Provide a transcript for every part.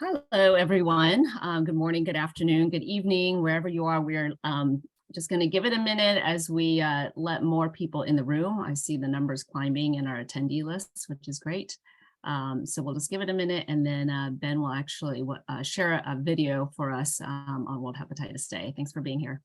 Hello, everyone. Good morning, good afternoon, good evening, wherever you are. We're just going to give it a minute as we let more people in the room. I see the numbers climbing in our attendee lists, which is great. So we'll just give it a minute, and then Ben will actually share a video for us on World Hepatitis Day. Thanks for being here.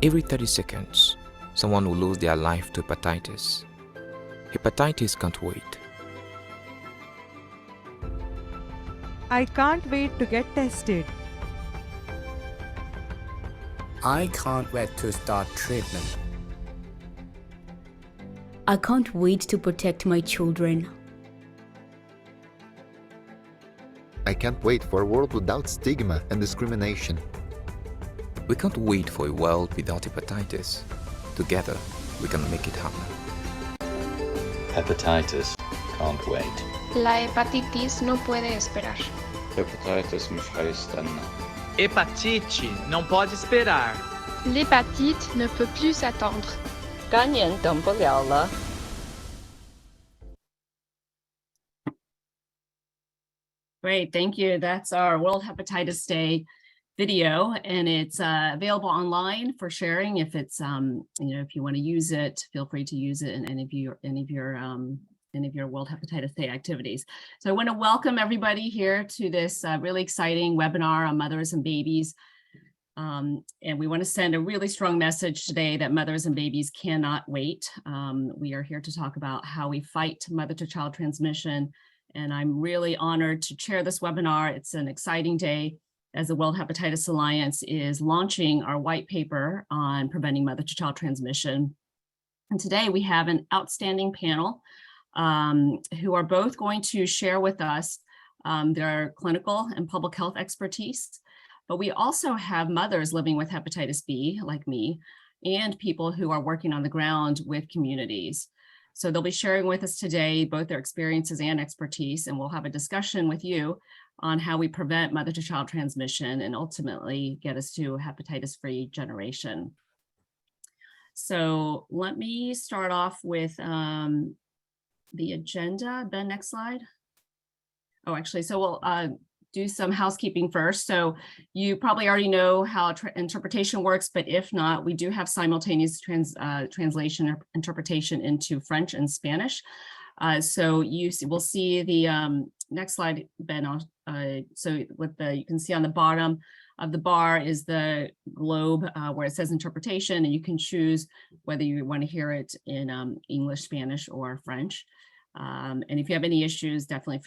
Every 30 seconds, someone will lose their life to hepatitis. Hepatitis can't wait. I can't wait to get tested. I can't wait to start treatment. I can't wait to protect my children. I can't wait for a world without stigma and discrimination. We can't wait for a world without hepatitis. Together, we can make it happen. Hepatitis can't wait. La hepatitis no puede esperar. Hepatitis مش هيستنى. Hepatite não pode esperar. L'hépatite ne peut plus attendre. 肝炎等不了了。Great, thank you. That's our World Hepatitis Day video, and it's available online for sharing. If it's if you want to use it, feel free to use it in any of your World Hepatitis Day activities. So I want to welcome everybody here to this really exciting webinar on mothers and babies. And we want to send a really strong message today that mothers and babies cannot wait. We are here to talk about how we fight mother-to-child transmission, and I'm really honored to chair this webinar. It's an exciting day as the World Hepatitis Alliance is launching our white paper on preventing mother-to-child transmission. And today we have an outstanding panel who are both going to share with us their clinical and public health expertise. But we also have mothers living with hepatitis B, like me, and people who are working on the ground with communities. So they'll be sharing with us today both their experiences and expertise, and we'll have a discussion with you on how we prevent mother-to-child transmission and ultimately get us to a hepatitis-free generation. So let me start off with the agenda. Ben, next slide. Oh, actually, so we'll do some housekeeping first. So you probably already know how interpretation works, but if not, we do have simultaneous translation or interpretation into French and Spanish. So we'll see the next slide, Ben. So you can see on the bottom of the bar is the globe where it says interpretation, and you can choose whether you want to hear it in English, Spanish, or French. And if you have any issues, definitely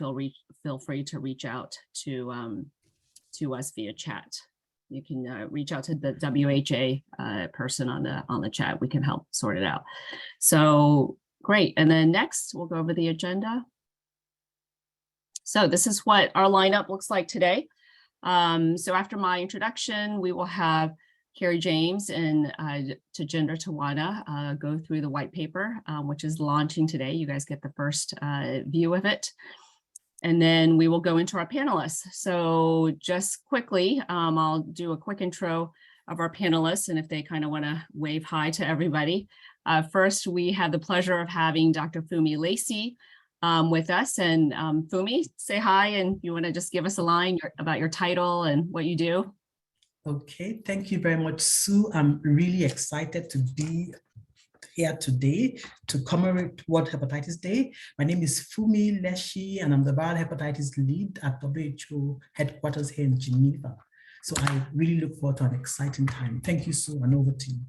feel free to reach out to us via chat. You can reach out to the WHA person on the chat. We can help sort it out. So great. And then next, we'll go over the agenda. So this is what our lineup looks like today. So after my introduction, we will have Carrie James and Tajinder Tawana go through the white paper, which is launching today. You guys get the first view of it. And then we will go into our panelists. So just quickly, I'll do a quick intro of our panelists, and if they kind of want to wave hi to everybody. First, we have the pleasure of having Dr. Fumi Lesi with us. And Fumi, say hi, and you want to just give us a line about your title and what you do. Okay, thank you very much, Sue. I'm really excited to be here today to commemorate World Hepatitis Day. My name is Fumi Lesi, and I'm the viral hepatitis lead at WHO headquarters here in Geneva. So I really look forward to an exciting time. Thank you, Sue, and over to you.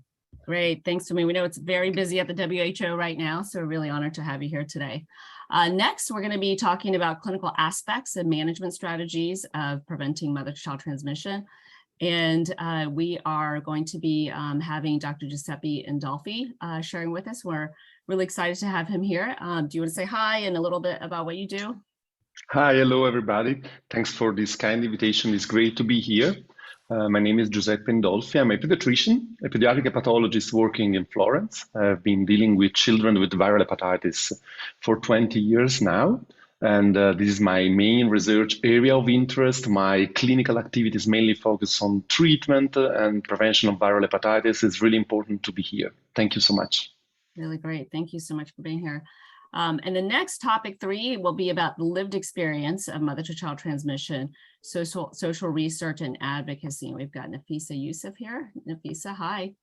Great, thanks to me. We know it's very busy at the WHO right now, so we're really honored to have you here today. Next, we're going to be talking about clinical aspects and management strategies of preventing mother-to-child transmission. And we are going to be having Dr. Giuseppe Indolfi sharing with us. We're really excited to have him here. Do you want to say hi and a little bit about what you do? Hi, hello everybody. Thanks for this kind invitation. It's great to be here. My name is Giuseppe Indolfi. I'm a pediatrician, a pediatric hepatologist working in Florence. I've been dealing with children with viral hepatitis for 20 years now. And this is my main research area of interest. My clinical activities mainly focus on treatment and prevention of viral hepatitis. It's really important to be here. Thank you so much. Really great. Thank you so much for being here. And the next topic 3 will be about the lived experience of mother-to-child transmission, social research and advocacy. We've got Nafisa Yussf here. Nafisa, hi.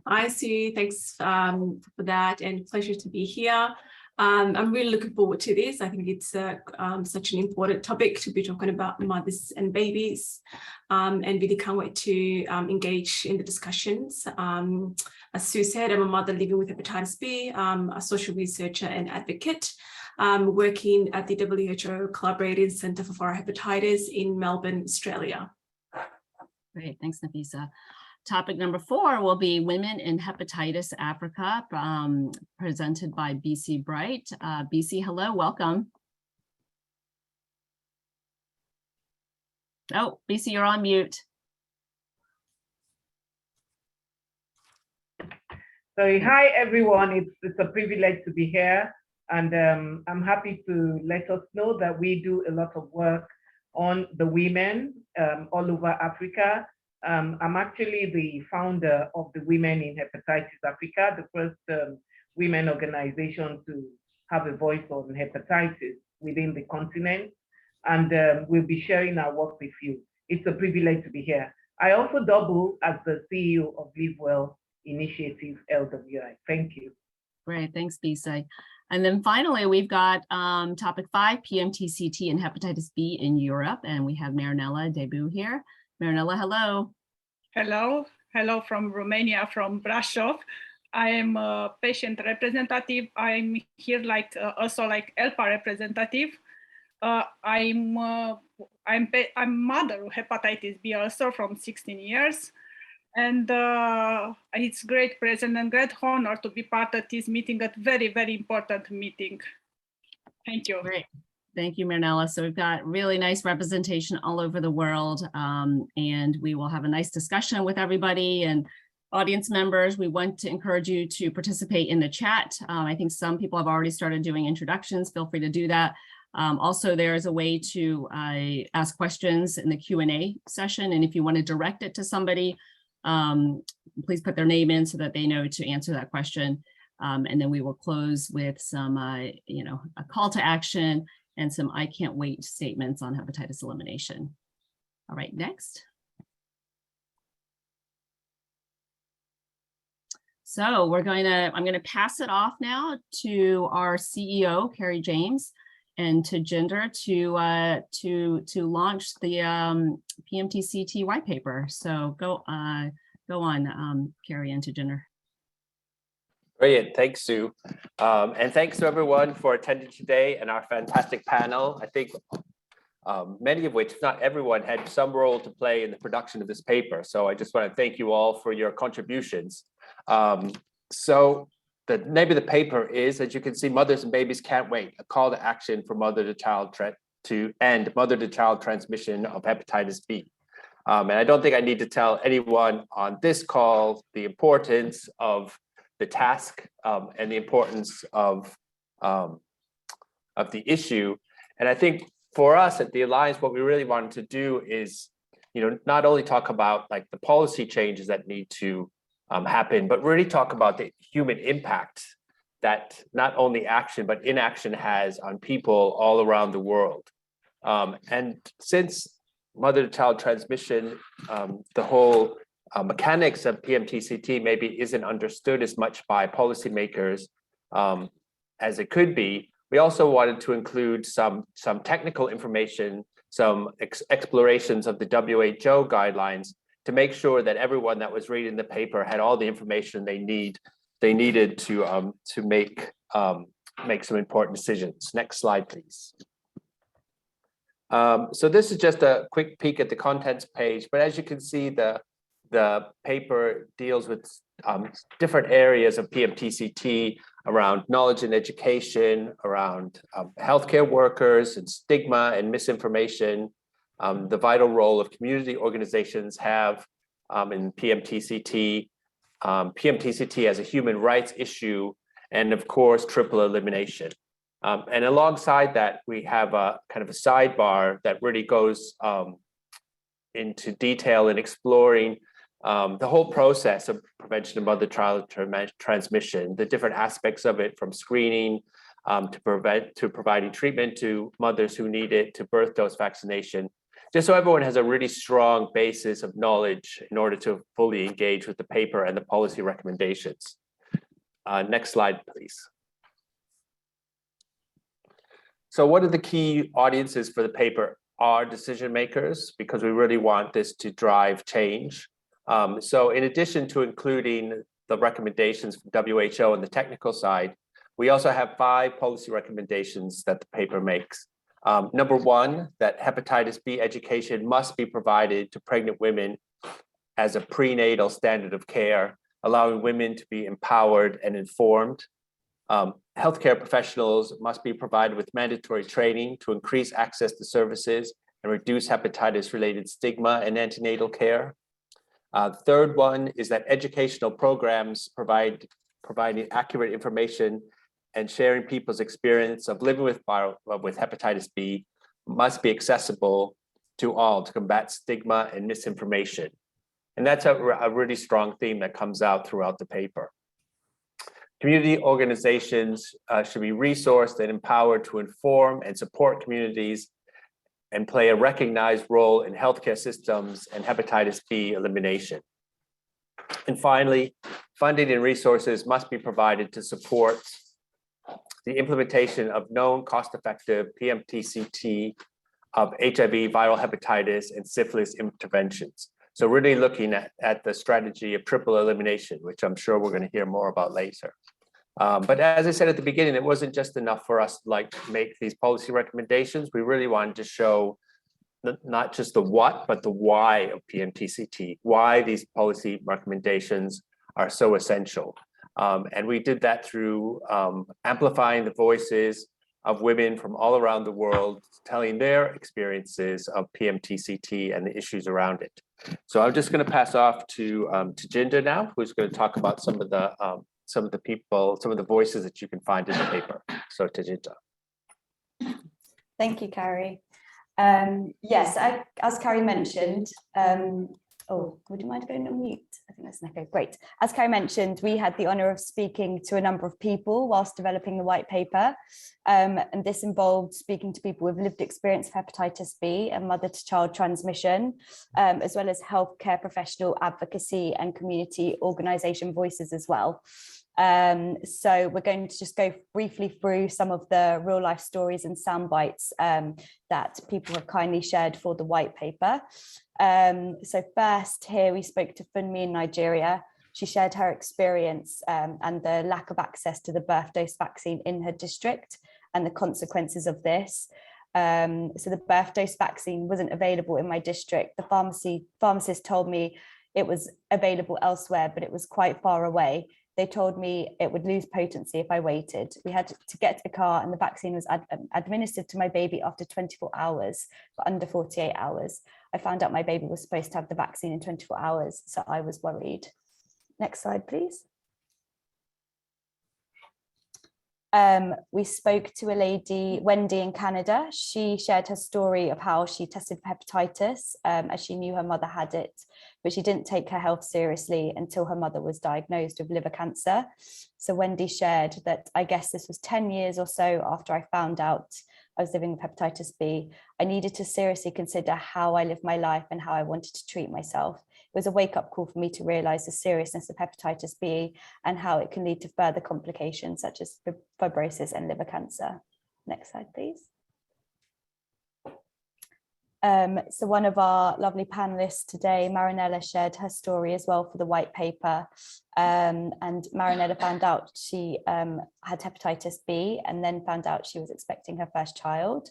Hi, Sue. Thanks for that, and pleasure to be here. I'm really looking forward to this. I think it's such an important topic to be talking about mothers and babies, and really can't wait to engage in the discussions. As Sue said, I'm a mother living with hepatitis B, a social researcher and advocate, working at the WHO Collaborative Center for Viral Hepatitis in Melbourne, Australia. Great, thanks, Nafisa. Topic number 4 will be Women in Hepatitis Africa, presented by Bisi Bright. Bisi, hello, welcome. Oh, Bisi, you're on mute. So hi, everyone. It's a privilege to be here. And I'm happy to let us know that we do a lot of work on the women all over Africa. I'm actually the founder of the Women in Hepatitis Africa, the first women organization to have a voice on hepatitis within the continent. And we'll be sharing our work with you. It's a privilege to be here. I also double as the CEO of LiveWell Initiative LWI. Thank you. Great, thanks, Bisi. And then finally, we've got topic 5, PMTCT and hepatitis B in Europe. And we have Marinela Debu here. Marinella, hello. Hello. Hello from Romania, from Brașov. I am a patient representative. I'm here also like ELPA representative. I'm mother of hepatitis B also from 16 years. And it's great pleasure and great honor to be part of this meeting, a very, very important meeting. Thank you. Great. Thank you, Marinella. So we've got really nice representation all over the world, and we will have a nice discussion with everybody and audience members. We want to encourage you to participate in the chat. I think some people have already started doing introductions. Feel free to do that. Also, there is a way to ask questions in the Q&A session, and if you want to direct it to somebody, please put their name in so that they know to answer that question. And then we will close with some, a call to action and some I can't wait statements on hepatitis elimination. All right, next. So I'm going to pass it off now to our CEO, Carrie James, and to Jinder to launch the PMTCT white paper. So go on, Carrie, and to Jinder. Brilliant, thanks, Sue. And thanks to everyone for attending today and our fantastic panel. I think many of which, if not everyone, had some role to play in the production of this paper. So I just want to thank you all for your contributions. So the name of the paper is, as you can see, Mothers and Babies Can't Wait, a call to action for mother-to-child to end mother-to-child transmission of hepatitis B. And I don't think I need to tell anyone on this call the importance of the task and the importance of the issue. And I think for us at the Alliance, what we really wanted to do is, not only talk about like the policy changes that need to happen, but really talk about the human impact that not only action, but inaction has on people all around the world. And since mother-to-child transmission, the whole mechanics of PMTCT maybe isn't understood as much by policymakers as it could be, we also wanted to include some technical information, some explorations of the WHO guidelines to make sure that everyone that was reading the paper had all the information they needed to make some important decisions. Next slide, please. So this is just a quick peek at the contents page, but as you can see, the paper deals with different areas of PMTCT around knowledge and education, around healthcare workers and stigma and misinformation, the vital role of community organizations have in PMTCT, PMTCT as a human rights issue, and of course, triple elimination. And alongside that, we have a kind of a sidebar that really goes into detail in exploring the whole process of prevention of mother-child transmission, the different aspects of it, from screening to providing treatment to mothers who need it, to birth dose vaccination, just so everyone has a really strong basis of knowledge in order to fully engage with the paper and the policy recommendations. Next slide, please. So what are the key audiences for the paper? Are decision makers, because we really want this to drive change. So in addition to including the recommendations from WHO on the technical side, we also have 5 policy recommendations that the paper makes. Number 1, that hepatitis B education must be provided to pregnant women as a prenatal standard of care, allowing women to be empowered and informed. Healthcare professionals must be provided with mandatory training to increase access to services and reduce hepatitis-related stigma in antenatal care. Third one is that educational programs providing accurate information and sharing people's experience of living with hepatitis B must be accessible to all to combat stigma and misinformation. And that's a really strong theme that comes out throughout the paper. Community organizations should be resourced and empowered to inform and support communities and play a recognized role in healthcare systems and hepatitis B elimination. And finally, funding and resources must be provided to support the implementation of known cost-effective PMTCT of HIV, viral hepatitis, and syphilis interventions. So really looking at the strategy of triple elimination, which I'm sure we're going to hear more about later. But as I said at the beginning, it wasn't just enough for us to make these policy recommendations. We really wanted to show not just the what, but the why of PMTCT, why these policy recommendations are so essential. And we did that through amplifying the voices of women from all around the world, telling their experiences of PMTCT and the issues around it. So I'm just going to pass off to Jinder now, who's going to talk about some of the voices that you can find in the paper. So Jinder. Thank you, Carrie. Yes, as Carrie mentioned, oh, would you mind going on mute? I think that's an echo. Great. As Carrie mentioned, we had the honour of speaking to a number of people whilst developing the white paper. And this involved speaking to people with lived experience of hepatitis B and mother-to-child transmission, as well as healthcare professional advocacy and community organisation voices as well. So we're going to just go briefly through some of the real life stories and sound bites that people have kindly shared for the white paper. So first here we spoke to Funmi in Nigeria. She shared her experience and the lack of access to the birth dose vaccine in her district and the consequences of this. So the birth dose vaccine wasn't available in my district. The pharmacist told me it was available elsewhere, but it was quite far away. They told me it would lose potency if I waited. We had to get to the car and the vaccine was administered to my baby after 24 hours, but under 48 hours. I found out my baby was supposed to have the vaccine in 24 hours, so I was worried. Next slide, please. We spoke to a lady, Wendy, in Canada. She shared her story of how she tested for hepatitis as she knew her mother had it, but she didn't take her health seriously until her mother was diagnosed with liver cancer. So Wendy shared that, I guess this was 10 years or so after I found out I was living with hepatitis B, I needed to seriously consider how I lived my life and how I wanted to treat myself. It was a wake-up call for me to realise the seriousness of hepatitis B and how it can lead to further complications such as fibrosis and liver cancer. Next slide, please. So one of our lovely panelists today, Marinella, shared her story as well for the white paper. And Marinella found out she had hepatitis B and then found out she was expecting her first child.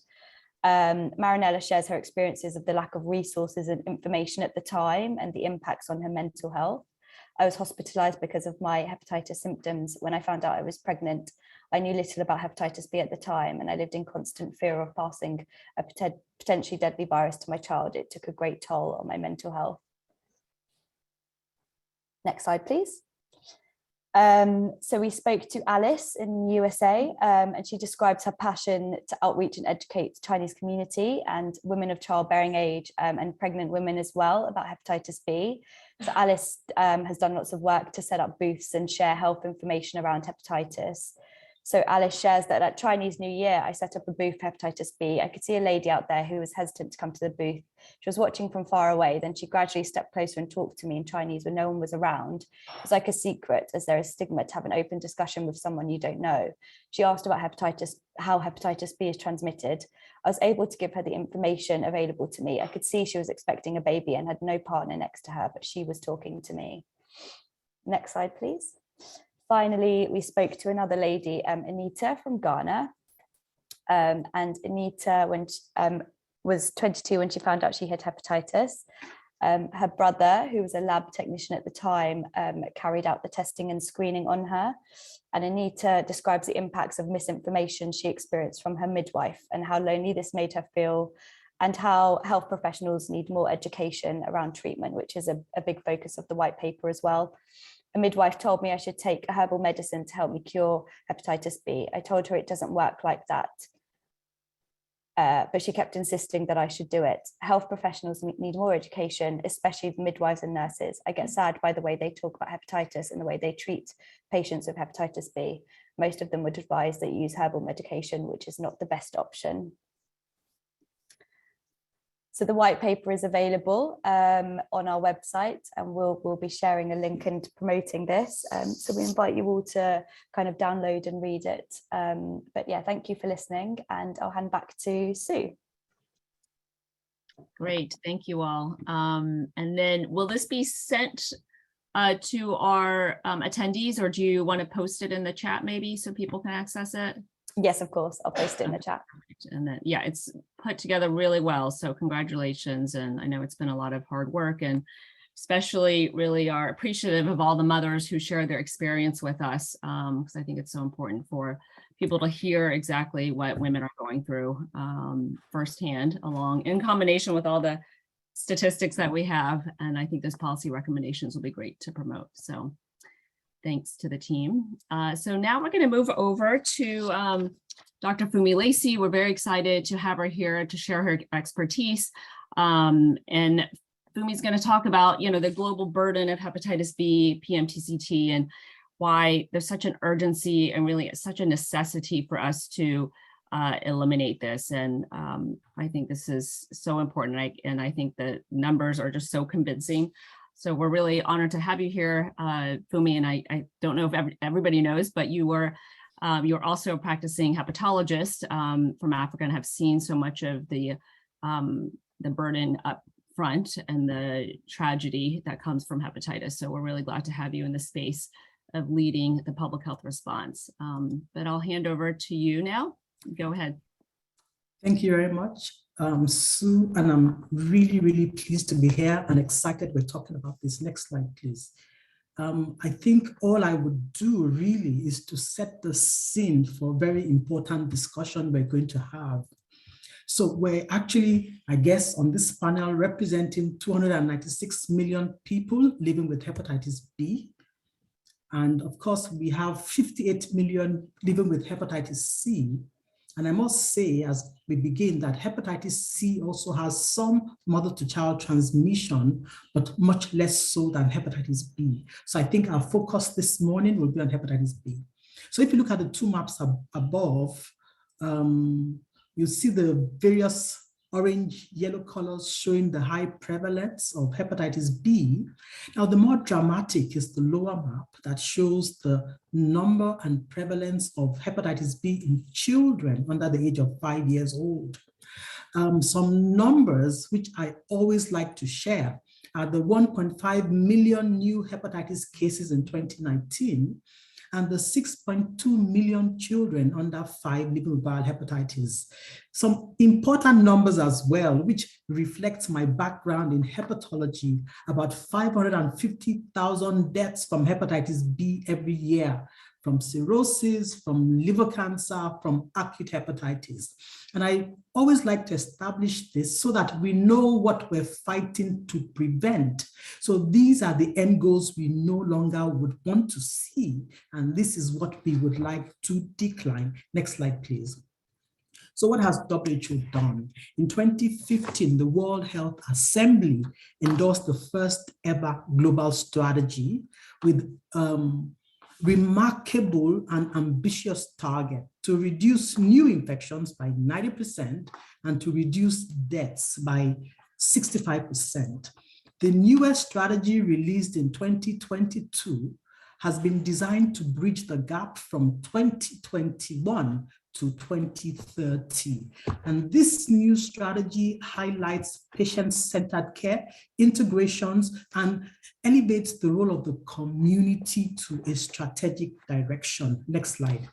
Marinella shares her experiences of the lack of resources and information at the time and the impacts on her mental health. I was hospitalized because of my hepatitis symptoms. When I found out I was pregnant, I knew little about hepatitis B at the time, and I lived in constant fear of passing a potentially deadly virus to my child. It took a great toll on my mental health. Next slide, please. So we spoke to Alice in the USA, and she describes her passion to outreach and educate the Chinese community and women of childbearing age and pregnant women as well about hepatitis B. So Alice has done lots of work to set up booths and share health information around hepatitis. So Alice shares that at Chinese New Year, I set up a booth for hepatitis B. I could see a lady out there who was hesitant to come to the booth. She was watching from far away. Then she gradually stepped closer and talked to me in Chinese when no one was around. It was like a secret, as there is stigma to have an open discussion with someone you don't know. She asked about hepatitis, how hepatitis B is transmitted. I was able to give her the information available to me. I could see she was expecting a baby and had no partner next to her, but she was talking to me. Next slide, please. Finally, we spoke to another lady, Anita from Ghana. And Anita was 22 when she found out she had hepatitis. Her brother, who was a lab technician at the time, carried out the testing and screening on her. And Anita describes the impacts of misinformation she experienced from her midwife and how lonely this made her feel, and how health professionals need more education around treatment, which is a big focus of the white paper as well. A midwife told me I should take a herbal medicine to help me cure hepatitis B. I told her it doesn't work like that, but she kept insisting that I should do it. Health professionals need more education, especially the midwives and nurses. I get sad by the way they talk about hepatitis and the way they treat patients with hepatitis B. Most of them would advise that you use herbal medication, which is not the best option. So the white paper is available on our website, and we'll be sharing a link and promoting this. So we invite you all to kind of download and read it. But yeah, thank you for listening, and I'll hand back to Sue. Great, thank you all. And then will this be sent to our attendees, or do you want to post it in the chat maybe so people can access it? Yes, of course, I'll post it in the chat. And then, yeah, it's put together really well. So congratulations. And I know it's been a lot of hard work, and especially really are appreciative of all the mothers who share their experience with us, because I think it's so important for people to hear exactly what women are going through firsthand, in combination with all the statistics that we have. And I think those policy recommendations will be great to promote. So thanks to the team. So now we're going to move over to Dr. Lesi. We're very excited to have her here to share her expertise. And Fumi's going to talk about, the global burden of hepatitis B, PMTCT, and why there's such an urgency and really such a necessity for us to eliminate this. And I think this is so important. And I think the numbers are just so convincing. So we're really honored to have you here, Fumi. And I don't know if everybody knows, but you're also a practicing hepatologist from Africa, and have seen so much of the burden up front and the tragedy that comes from hepatitis. So we're really glad to have you in the space of leading the public health response. But I'll hand over to you now. Go ahead. Thank you very much, Sue, and I'm really, really pleased to be here and excited we're talking about this. Next slide, please. I think all I would do really is to set the scene for a very important discussion we're going to have. So we're actually, I guess, on this panel representing 296 million people living with hepatitis B. And of course, we have 58 million living with hepatitis C. And I must say, as we begin, that hepatitis C also has some mother-to-child transmission, but much less so than hepatitis B. So I think our focus this morning will be on hepatitis B. So if you look at the two maps above, you see the various orange, yellow colors showing the high prevalence of hepatitis B. Now, the more dramatic is the lower map that shows the number and prevalence of hepatitis B in children under the age of 5 years old. Some numbers which I always like to share are the 1.5 million new hepatitis cases in 2019 and the 6.2 million children under 5 living with viral hepatitis. Some important numbers as well, which reflects my background in hepatology, about 550,000 deaths from hepatitis B every year, from cirrhosis, from liver cancer, from acute hepatitis. And I always like to establish this so that we know what we're fighting to prevent. So these are the end goals we no longer would want to see. And this is what we would like to decline. Next slide, please. So what has WHO done? In 2015, the World Health Assembly endorsed the first ever global strategy with remarkable and ambitious target to reduce new infections by 90% and to reduce deaths by 65%. The newest strategy released in 2022 has been designed to bridge the gap from 2021 to 2030. And this new strategy highlights patient-centered care, integrations, and elevates the role of the community to a strategic direction. Next slide.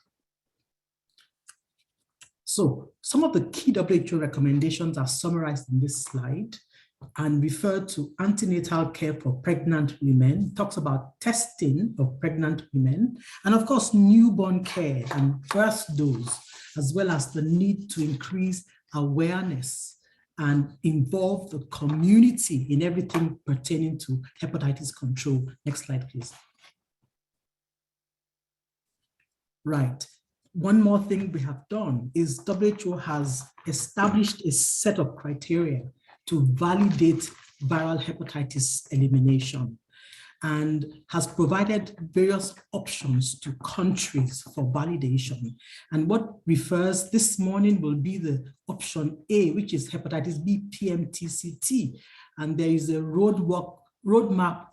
So some of the key WHO recommendations are summarized in this slide and refer to antenatal care for pregnant women, talks about testing of pregnant women, and of course, newborn care and birth dose, as well as the need to increase awareness and involve the community in everything pertaining to hepatitis control. Next slide, please. Right. One more thing we have done is WHO has established a set of criteria to validate viral hepatitis elimination and has provided various options to countries for validation. And what refers this morning will be the option A, which is hepatitis B PMTCT. And there is a roadmap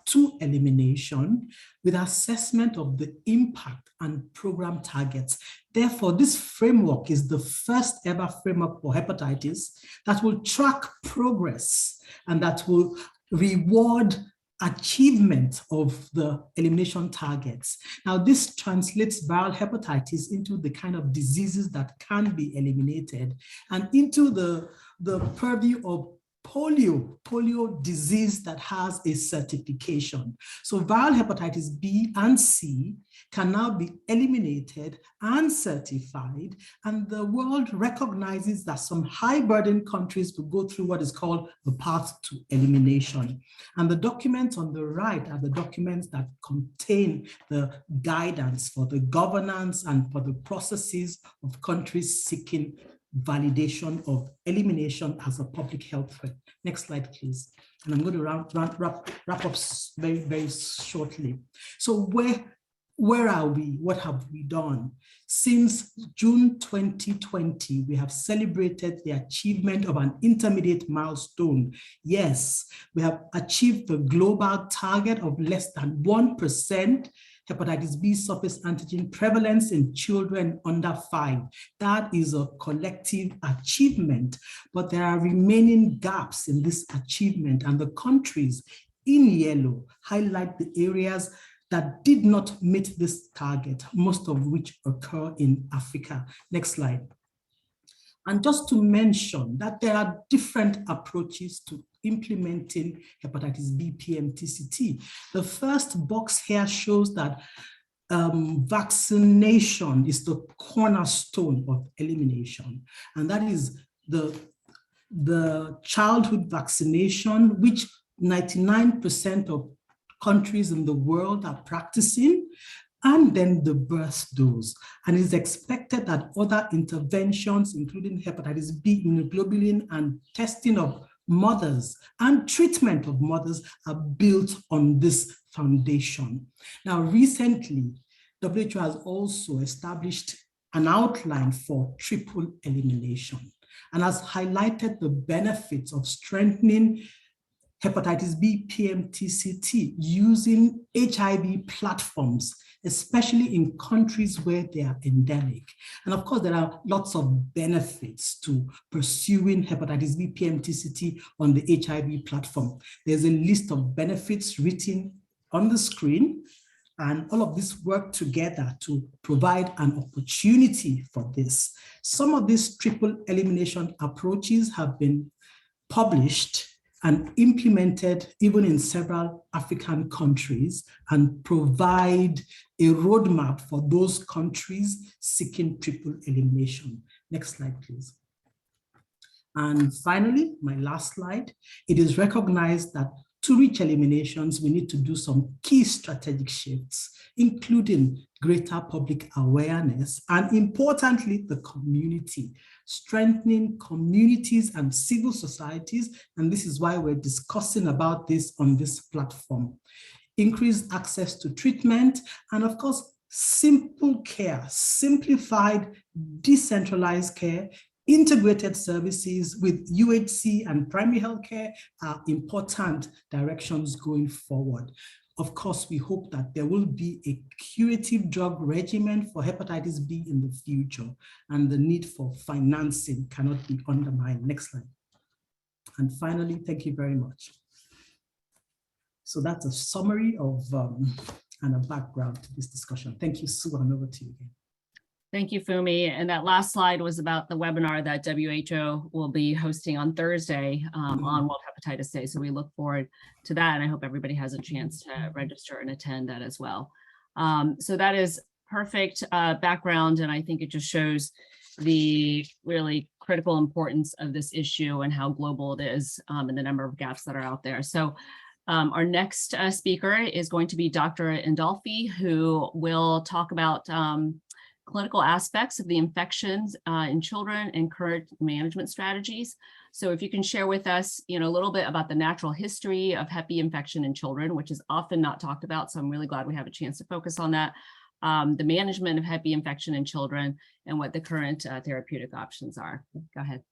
to elimination with assessment of the impact and program targets. Therefore, this framework is the first ever framework for hepatitis that will track progress and that will reward achievement of the elimination targets. Now, this translates viral hepatitis into the kind of diseases that can be eliminated and into the purview of polio disease that has a certification. So viral hepatitis B and C can now be eliminated and certified, and the world recognizes that some high burden countries will go through what is called the path to elimination. And the documents on the right are the documents that contain the guidance for the governance and for the processes of countries seeking validation of elimination as a public health threat. Next slide, please. And I'm going to wrap up very, very shortly. So where are we? What have we done? Since June 2020, we have celebrated the achievement of an intermediate milestone. Yes, we have achieved the global target of less than 1% hepatitis B surface antigen prevalence in children under 5. That is a collective achievement, but there are remaining gaps in this achievement, and the countries in yellow highlight the areas that did not meet this target, most of which occur in Africa. Next slide. And just to mention that there are different approaches to implementing hepatitis B PMTCT. The first box here shows that vaccination is the cornerstone of elimination. And that is the childhood vaccination, which 99% of countries in the world are practicing, and then the birth dose. And it's expected that other interventions, including hepatitis B immunoglobulin and testing of mothers and treatment of mothers, are built on this foundation. Now, recently, WHO has also established an outline for triple elimination and has highlighted the benefits of strengthening hepatitis B PMTCT using HIV platforms, especially in countries where they are endemic. And of course, there are lots of benefits to pursuing hepatitis B PMTCT on the HIV platform. There's a list of benefits written on the screen, and all of this work together to provide an opportunity for this. Some of these triple elimination approaches have been published and implemented even in several African countries and provide a roadmap for those countries seeking triple elimination. Next slide, please. And finally, my last slide, it is recognized that to reach eliminations, we need to do some key strategic shifts, including greater public awareness and, importantly, the community, strengthening communities and civil societies. And this is why we're discussing about this on this platform. Increased access to treatment, and of course, simple care, simplified, decentralized care, integrated services with UHC and primary healthcare are important directions going forward. Of course, we hope that there will be a curative drug regimen for hepatitis B in the future, and the need for financing cannot be undermined. Next slide. And finally, thank you very much. So that's a summary of and a background to this discussion. Thank you, Sue, and over to you again. Thank you, Fumi. And that last slide was about the webinar that WHO will be hosting on Thursday on World Hepatitis Day. So we look forward to that. And I hope everybody has a chance to register and attend that as well. So that is perfect background. And I think it just shows the really critical importance of this issue and how global it is and the number of gaps that are out there. So our next speaker is going to be Dr. Indolfi, who will talk about clinical aspects of the infections in children and current management strategies. So if you can share with us, a little bit about the natural history of Hep B infection in children, which is often not talked about. So I'm really glad we have a chance to focus on that. The management of Hep B infection in children and what the current therapeutic options are. Go ahead.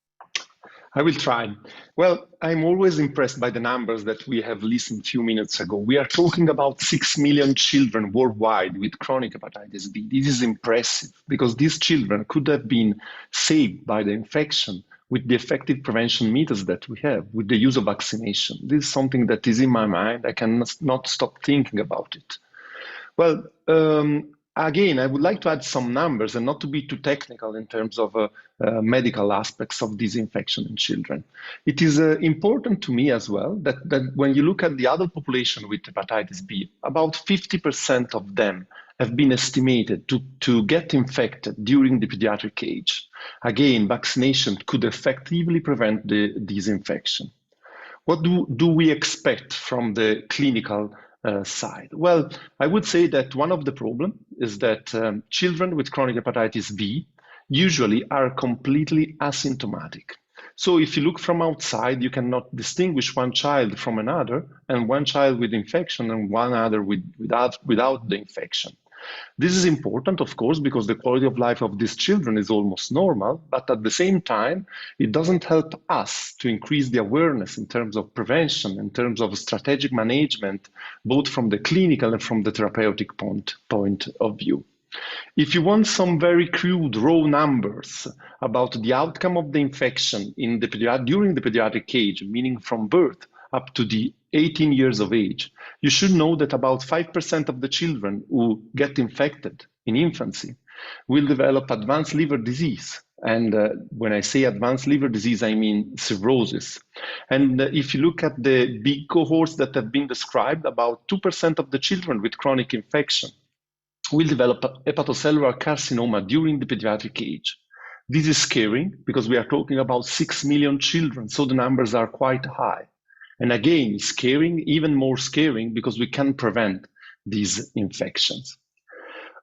I will try. Well, I'm always impressed by the numbers that we have listened a few minutes ago. We are talking about 6 million children worldwide with chronic hepatitis B. This is impressive because these children could have been saved by the infection with the effective prevention methods that we have, with the use of vaccination. This is something that is in my mind. I cannot stop thinking about it. Well, again, I would like to add some numbers and not to be too technical in terms of medical aspects of this infection in children. It is important to me as well that when you look at the adult population with hepatitis B, about 50% of them have been estimated to get infected during the pediatric age. Again, vaccination could effectively prevent this infection. What do we expect from the clinical side? Well, I would say that one of the problems is that children with chronic hepatitis B usually are completely asymptomatic. So if you look from outside, you cannot distinguish one child from another, and one child with infection and one other without the infection. This is important, of course, because the quality of life of these children is almost normal, but at the same time, it doesn't help us to increase the awareness in terms of prevention, in terms of strategic management, both from the clinical and from the therapeutic point of view. If you want some very crude raw numbers about the outcome of the infection during the pediatric age, meaning from birth up to the 18 years of age, you should know that about 5% of the children who get infected in infancy will develop advanced liver disease. And when I say advanced liver disease, I mean cirrhosis. And if you look at the big cohorts that have been described, about 2% of the children with chronic infection will develop hepatocellular carcinoma during the pediatric age. This is scary because we are talking about 6 million children, so the numbers are quite high. And again, even more scaring because we can prevent these infections.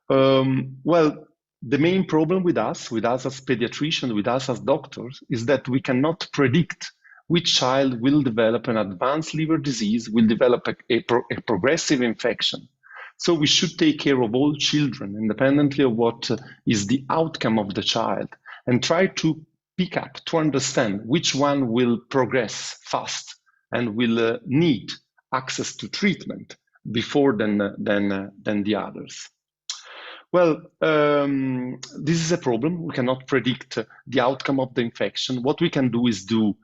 Well, the main problem with us as pediatricians, with us as doctors, is that we cannot predict which child will develop an advanced liver disease, will develop a progressive infection. So we should take care of all children, independently of what is the outcome of the child, and try to pick up, to understand which one will progress fast and will need access to treatment before than the others. Well, this is a problem. We cannot predict the outcome of the infection. What we can do is do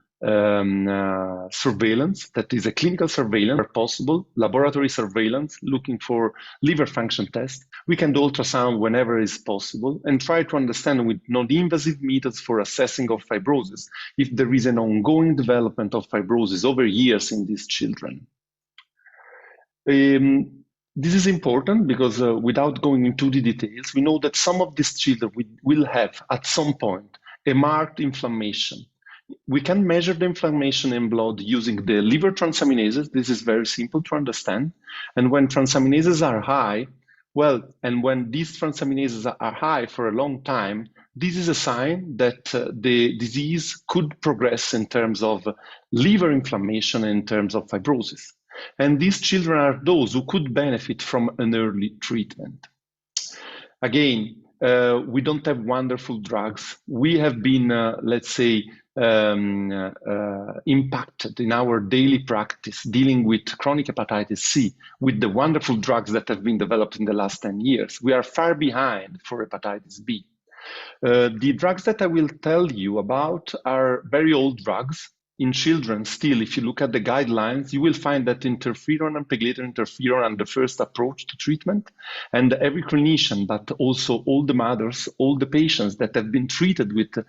surveillance, that is a clinical surveillance where possible, laboratory surveillance, looking for liver function tests. We can do ultrasound whenever is possible and try to understand with non-invasive methods for assessing of fibrosis if there is an ongoing development of fibrosis over years in these children. This is important because without going into the details, we know that some of these children will have at some point a marked inflammation. We can measure the inflammation in blood using the liver transaminases. This is very simple to understand. And when transaminases are high, well, and when these transaminases are high for a long time, this is a sign that the disease could progress in terms of liver inflammation and in terms of fibrosis. And these children are those who could benefit from an early treatment. Again, we don't have wonderful drugs. We have been, let's say, impacted in our daily practice dealing with chronic hepatitis C with the wonderful drugs that have been developed in the last 10 years. We are far behind for hepatitis B. The drugs that I will tell you about are very old drugs. In children, still, if you look at the guidelines, you will find that interferon and pegylated interferon are the first approach to treatment. And every clinician, but also all the mothers, all the patients that have been treated with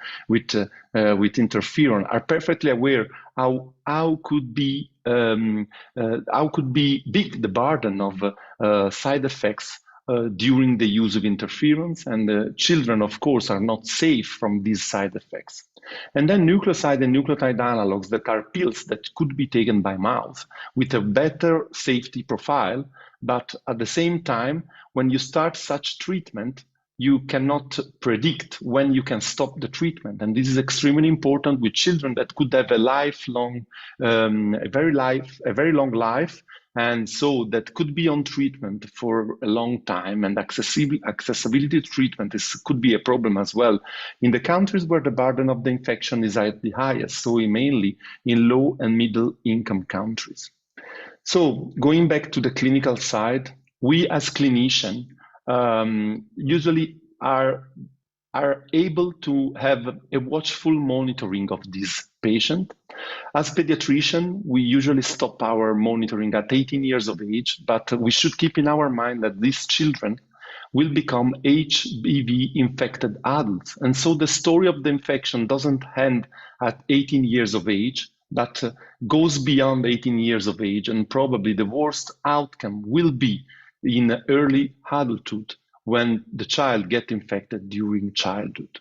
interferon are perfectly aware how could be big the burden of side effects during the use of interferons, and children, of course, are not safe from these side effects. And then nucleoside and nucleotide analogs that are pills that could be taken by mouth with a better safety profile, but at the same time, when you start such treatment, you cannot predict when you can stop the treatment. And this is extremely important with children that could have a lifelong, a very long life, and so that could be on treatment for a long time, and accessibility to treatment could be a problem as well in the countries where the burden of the infection is at the highest, so mainly in low and middle income countries. So going back to the clinical side, we as clinicians usually are able to have a watchful monitoring of this patient. As pediatrician, we usually stop our monitoring at 18 years of age, but we should keep in our mind that these children will become HBV infected adults. And so the story of the infection doesn't end at 18 years of age, but goes beyond 18 years of age, and probably the worst outcome will be in early adulthood when the child gets infected during childhood.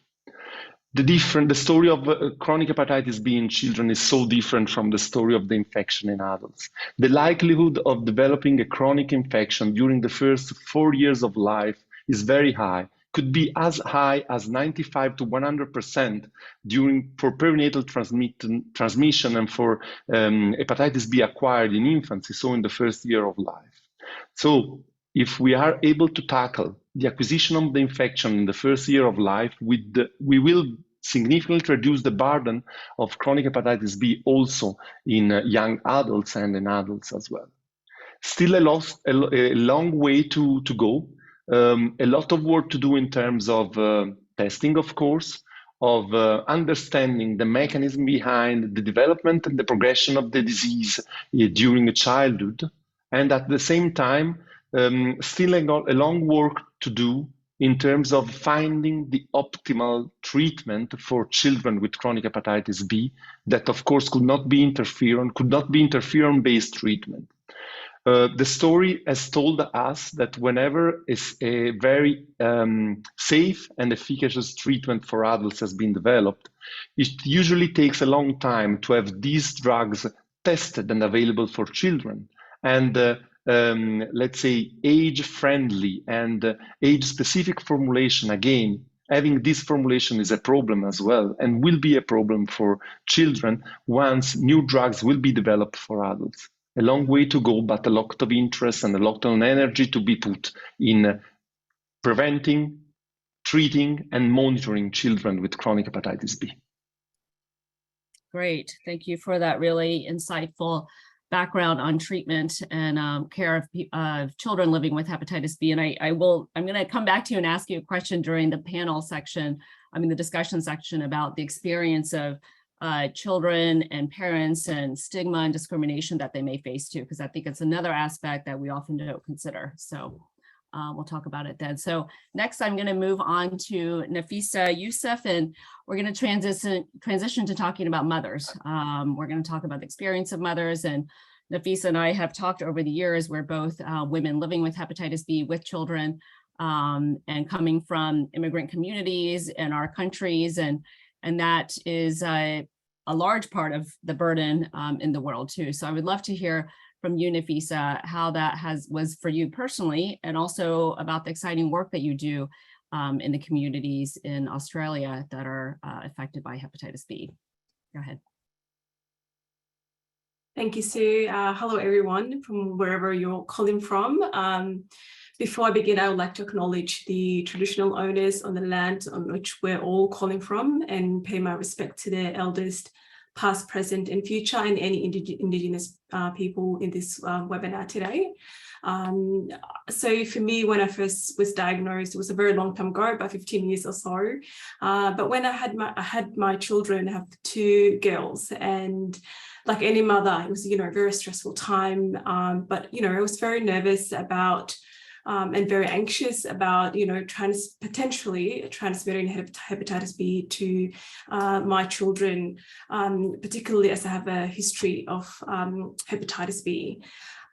The story of chronic hepatitis B in children is so different from the story of the infection in adults. The likelihood of developing a chronic infection during the first 4 years of life is very high, could be as high as 95 to 100% for perinatal transmission and for hepatitis B acquired in infancy, so in the first year of life. So if we are able to tackle the acquisition of the infection in the first year of life, we will significantly reduce the burden of chronic hepatitis B also in young adults and in adults as well. Still a long way to go. A lot of work to do in terms of testing, of course, of understanding the mechanism behind the development and the progression of the disease during childhood. And at the same time, still a long work to do in terms of finding the optimal treatment for children with chronic hepatitis B that, of course, could not be interferon-based treatment. The story has told us that whenever a very safe and efficacious treatment for adults has been developed, it usually takes a long time to have these drugs tested and available for children. And let's say age-friendly and age-specific formulation, again, having this formulation is a problem as well, and will be a problem for children once new drugs will be developed for adults. A long way to go, but a lot of interest and a lot of energy to be put in preventing, treating, and monitoring children with chronic hepatitis B. Great. Thank you for that really insightful background on treatment and care of children living with hepatitis B. And I'm going to come back to you and ask you a question during the panel section, the discussion section about the experience of children and parents and stigma and discrimination that they may face too, because I think it's another aspect that we often don't consider. So we'll talk about it then. So next I'm going to move on to Nafisa, Yussf, and we're going to transition to talking about mothers. We're going to talk about the experience of mothers, and Nafisa and I have talked over the years. We're both women living with hepatitis B with children and coming from immigrant communities in our countries, and that is a large part of the burden in the world too. So I would love to hear from you, Nafisa, how that was for you personally, and also about the exciting work that you do in the communities in Australia that are affected by hepatitis B. Go ahead. Thank you, Sue. Hello, everyone, from wherever you're calling from. Before I begin, I would like to acknowledge the traditional owners on the land on which we're all calling from and pay my respect to their elders, past, present, and future, and any Indigenous people in this webinar today. So for me, when I first was diagnosed, it was a very long time ago, about 15 years or so. But when I had my children, I have 2 girls, and like any mother, it was, a very stressful time. But, I was very nervous about and very anxious about, potentially transmitting hepatitis B to my children, particularly as I have a history of hepatitis B.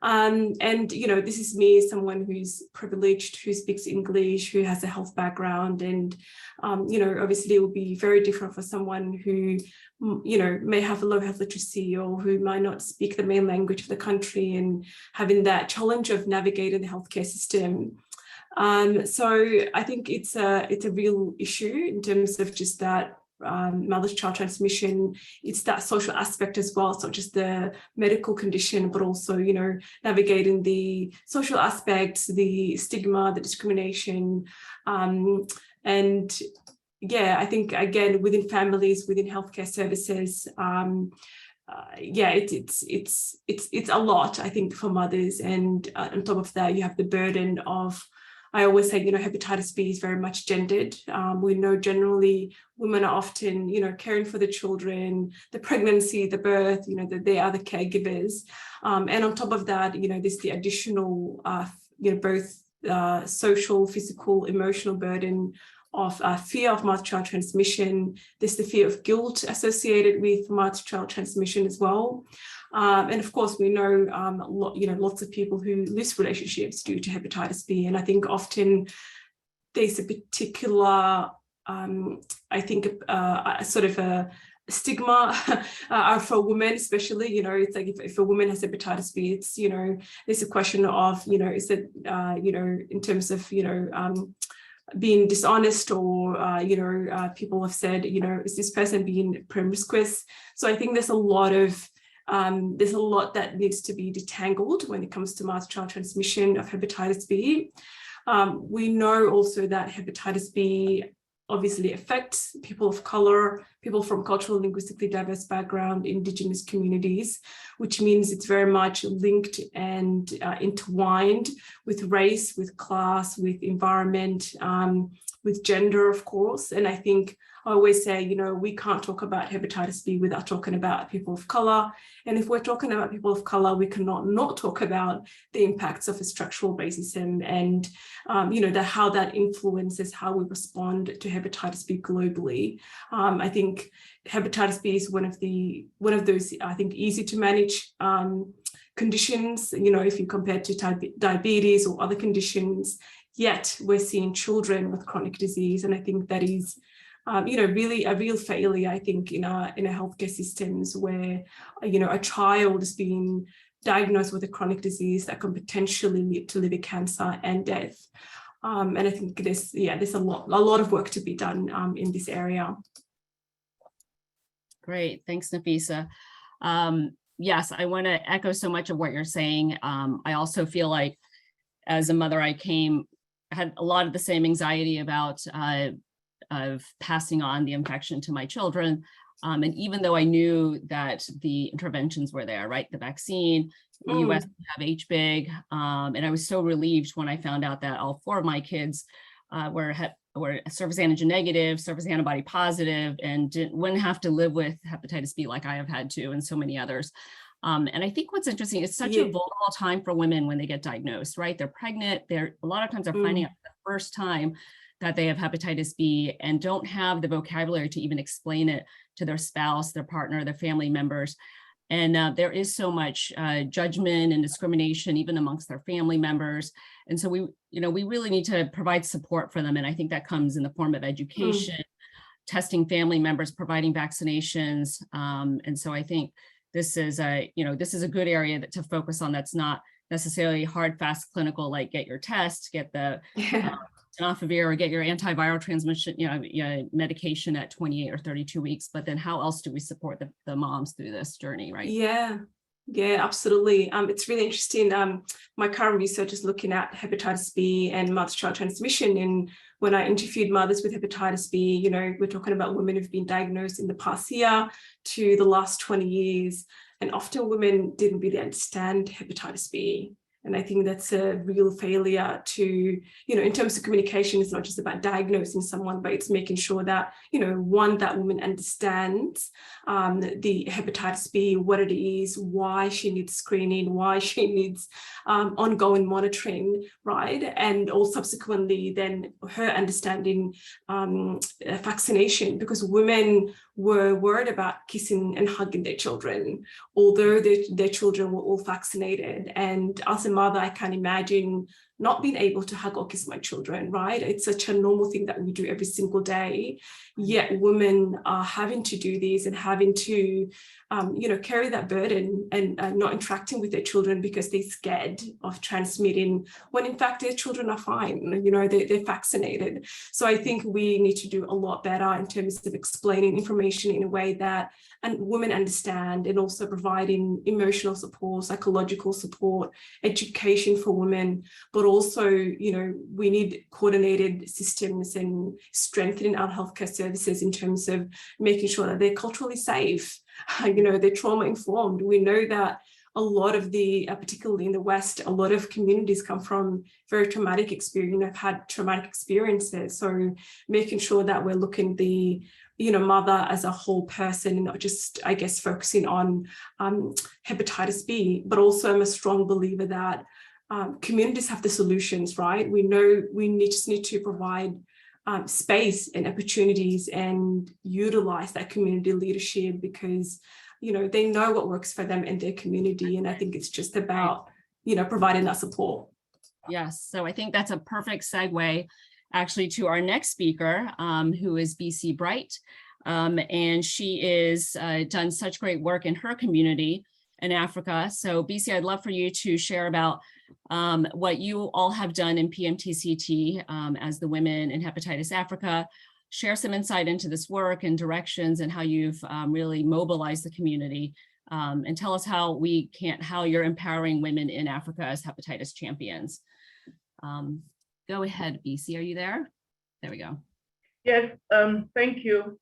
And, this is me, someone who's privileged, who speaks English, who has a health background. And, obviously it will be very different for someone who, may have a low health literacy or who might not speak the main language of the country and having that challenge of navigating the healthcare system. So I think it's a real issue in terms of just that mother-child transmission. It's that social aspect as well. It's not just the medical condition, but also, navigating the social aspects, the stigma, the discrimination. And yeah, I think, again, within families, within healthcare services, it's a lot, I think, for mothers. And on top of that, you have the burden of, I always say, hepatitis B is very much gendered. We know generally women are often, caring for the children, the pregnancy, the birth, that they are the caregivers. And on top of that, there's the additional, both social, physical, emotional burden of fear of mother-child transmission. There's the fear of guilt associated with mother-child transmission as well. And of course, we know, lots of people who lose relationships due to hepatitis B. And I think often there's a particular, sort of a stigma for women, especially, it's like if a woman has hepatitis B, it's, there's a question of, is it, in terms of, being dishonest, or people have said, is this person being promiscuous? So I think there's a lot that needs to be detangled when it comes to mother-child transmission of hepatitis B. We know also that hepatitis B obviously affects people of color, people from cultural, linguistically diverse background, Indigenous communities, which means it's very much linked and intertwined with race, with class, with environment, with gender, of course. And I think I always say, we can't talk about hepatitis B without talking about people of color. And if we're talking about people of color, we cannot not talk about the impacts of a structural racism and, how that influences how we respond to hepatitis B globally. I think hepatitis B is one of those, I think, easy to manage conditions, if you compare to diabetes or other conditions, yet we're seeing children with chronic disease. And I think that is, really a real failure, I think, in our healthcare systems where, a child is being diagnosed with a chronic disease that can potentially lead to liver cancer and death. And I think there's a lot of work to be done in this area. Great, thanks, Nafisa. Yes, I want to echo so much of what you're saying. I also feel like as a mother, I had a lot of the same anxiety about of passing on the infection to my children. And even though I knew that the interventions were there, right? The vaccine, the US have HBIG. And I was so relieved when I found out that all 4 of my kids were surface antigen negative, surface antibody positive, and wouldn't have to live with hepatitis B like I have had to, and so many others. And I think what's interesting, it's such a vulnerable time for women when they get diagnosed, right? They're pregnant, a lot of times they're finding out for the first time that they have hepatitis B and don't have the vocabulary to even explain it to their spouse, their partner, their family members. And there is so much judgment and discrimination even amongst their family members. And so we really need to provide support for them. And I think that comes in the form of education, testing family members, providing vaccinations. And so I think this is a good area to focus on. That's not necessarily hard, fast clinical, like get your test, get the tenofovir, or get your antiviral transmission, medication at 28 or 32 weeks. But then how else do we support the moms through this journey, right? Yeah, absolutely. It's really interesting. My current research is looking at hepatitis B and mother-child transmission. And when I interviewed mothers with hepatitis B, we're talking about women who've been diagnosed in the past year to the last 20 years. And often women didn't really understand hepatitis B. And I think that's a real failure to, in terms of communication, it's not just about diagnosing someone, but it's making sure that, that woman understands the hepatitis B, what it is, why she needs screening, why she needs ongoing monitoring, right? And all subsequently then her understanding vaccination, because women were worried about kissing and hugging their children, although their children were all vaccinated. And as a mother, I can imagine not being able to hug or kiss my children, right? It's such a normal thing that we do every single day. Yet women are having to do this and having to, carry that burden and not interacting with their children because they're scared of transmitting, when in fact their children are fine, they're vaccinated. So I think we need to do a lot better in terms of explaining information in a way that women understand, and also providing emotional support, psychological support, education for women, but also, we need coordinated systems and strengthening our healthcare services in terms of making sure that they're culturally safe, they're trauma informed. We know that a lot of particularly in the West, a lot of communities come from very traumatic experience, have had traumatic experiences. So making sure that we're looking the mother as a whole person, and not just, I guess, focusing on hepatitis B, but also I'm a strong believer that communities have the solutions, right? We know we just need to provide space and opportunities and utilize that community leadership, because they know what works for them in their community. And I think it's just about providing that support. Yes, so I think that's a perfect segue actually to our next speaker, who is Bisi Bright. And she is done such great work in her community in Africa. So Bisi, I'd love for you to share about what you all have done in PMTCT as the Women in Hepatitis Africa. Share some insight into this work and directions, and how you've really mobilized the community, and tell us how you're empowering women in Africa as hepatitis champions. Go ahead, Bisi, are you there? There we go. Yes, thank you.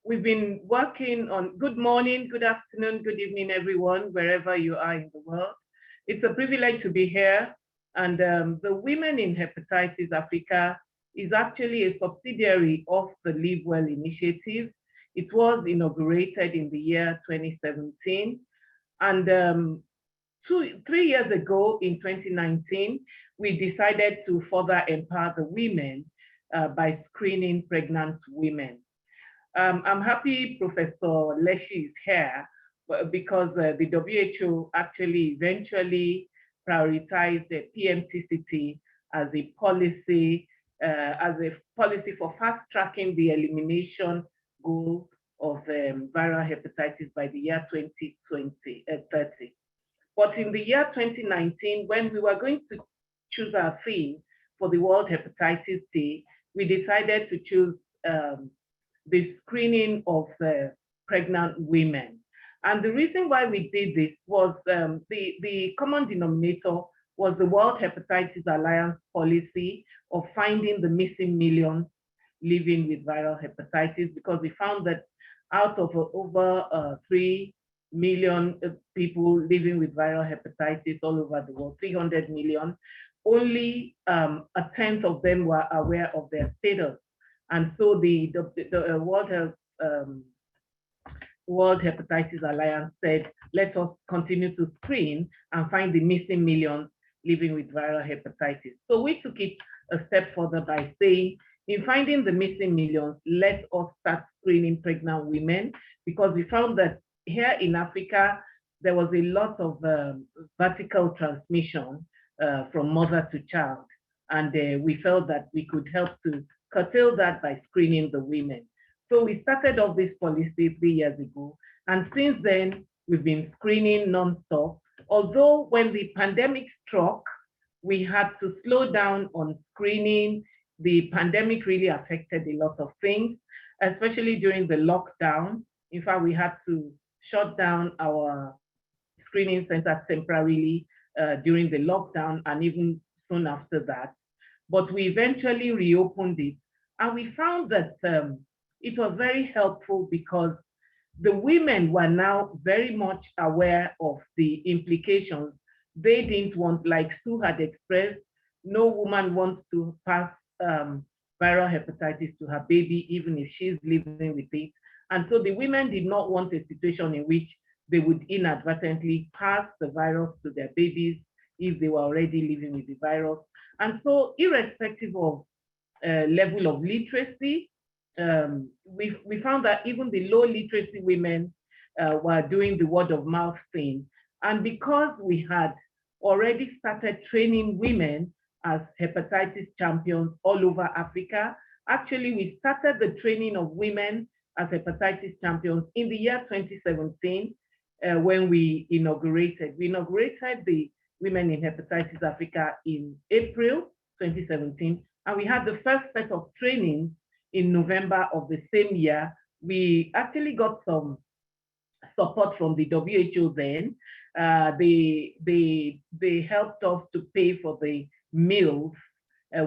We've been working on, good morning, good afternoon, good evening, everyone, wherever you are in the world. It's a privilege to be here. And the Women in Hepatitis Africa is actually a subsidiary of the LiveWell initiative. It was inaugurated in the year 2017. And 3 years ago, in 2019, we decided to further empower the women by screening pregnant women. I'm happy Professor Lesi is here, because the WHO actually eventually prioritized the PMTCT as a policy for fast-tracking the elimination goal of viral hepatitis by the year 2030. But in the year 2019, when we were going to choose our theme for the World Hepatitis Day, we decided to choose the screening of pregnant women. And the reason why we did this was the common denominator was the World Hepatitis Alliance policy of finding the missing millions living with viral hepatitis, because we found that out of over 3 million people living with viral hepatitis all over the world, 300 million, only a tenth of them were aware of their status. And so the World Hepatitis Alliance said, let us continue to screen and find the missing millions living with viral hepatitis. So we took it a step further by saying, in finding the missing millions, let us start screening pregnant women, because we found that here in Africa, there was a lot of vertical transmission from mother to child. And we felt that we could help to curtail that by screening the women. So we started off this policy 3 years ago. And since then, we've been screening nonstop. Although when the pandemic struck, we had to slow down on screening. The pandemic really affected a lot of things, especially during the lockdown. In fact, we had to shut down our screening center temporarily during the lockdown and even soon after that. But we eventually reopened it. And we found that it was very helpful because the women were now very much aware of the implications. They didn't want, like Sue had expressed, no woman wants to pass viral hepatitis to her baby, even if she's living with it. And so the women did not want a situation in which they would inadvertently pass the virus to their babies if they were already living with the virus. And so irrespective of level of literacy, we found that even the low literacy women were doing the word of mouth thing. And because we had already started training women as hepatitis champions all over Africa, actually we started the training of women as hepatitis champions in the year 2017 when we inaugurated. We inaugurated the Women in Hepatitis Africa in April 2017, and we had the first set of training in November of the same year. We actually got some support from the WHO then. They helped us to pay for the meals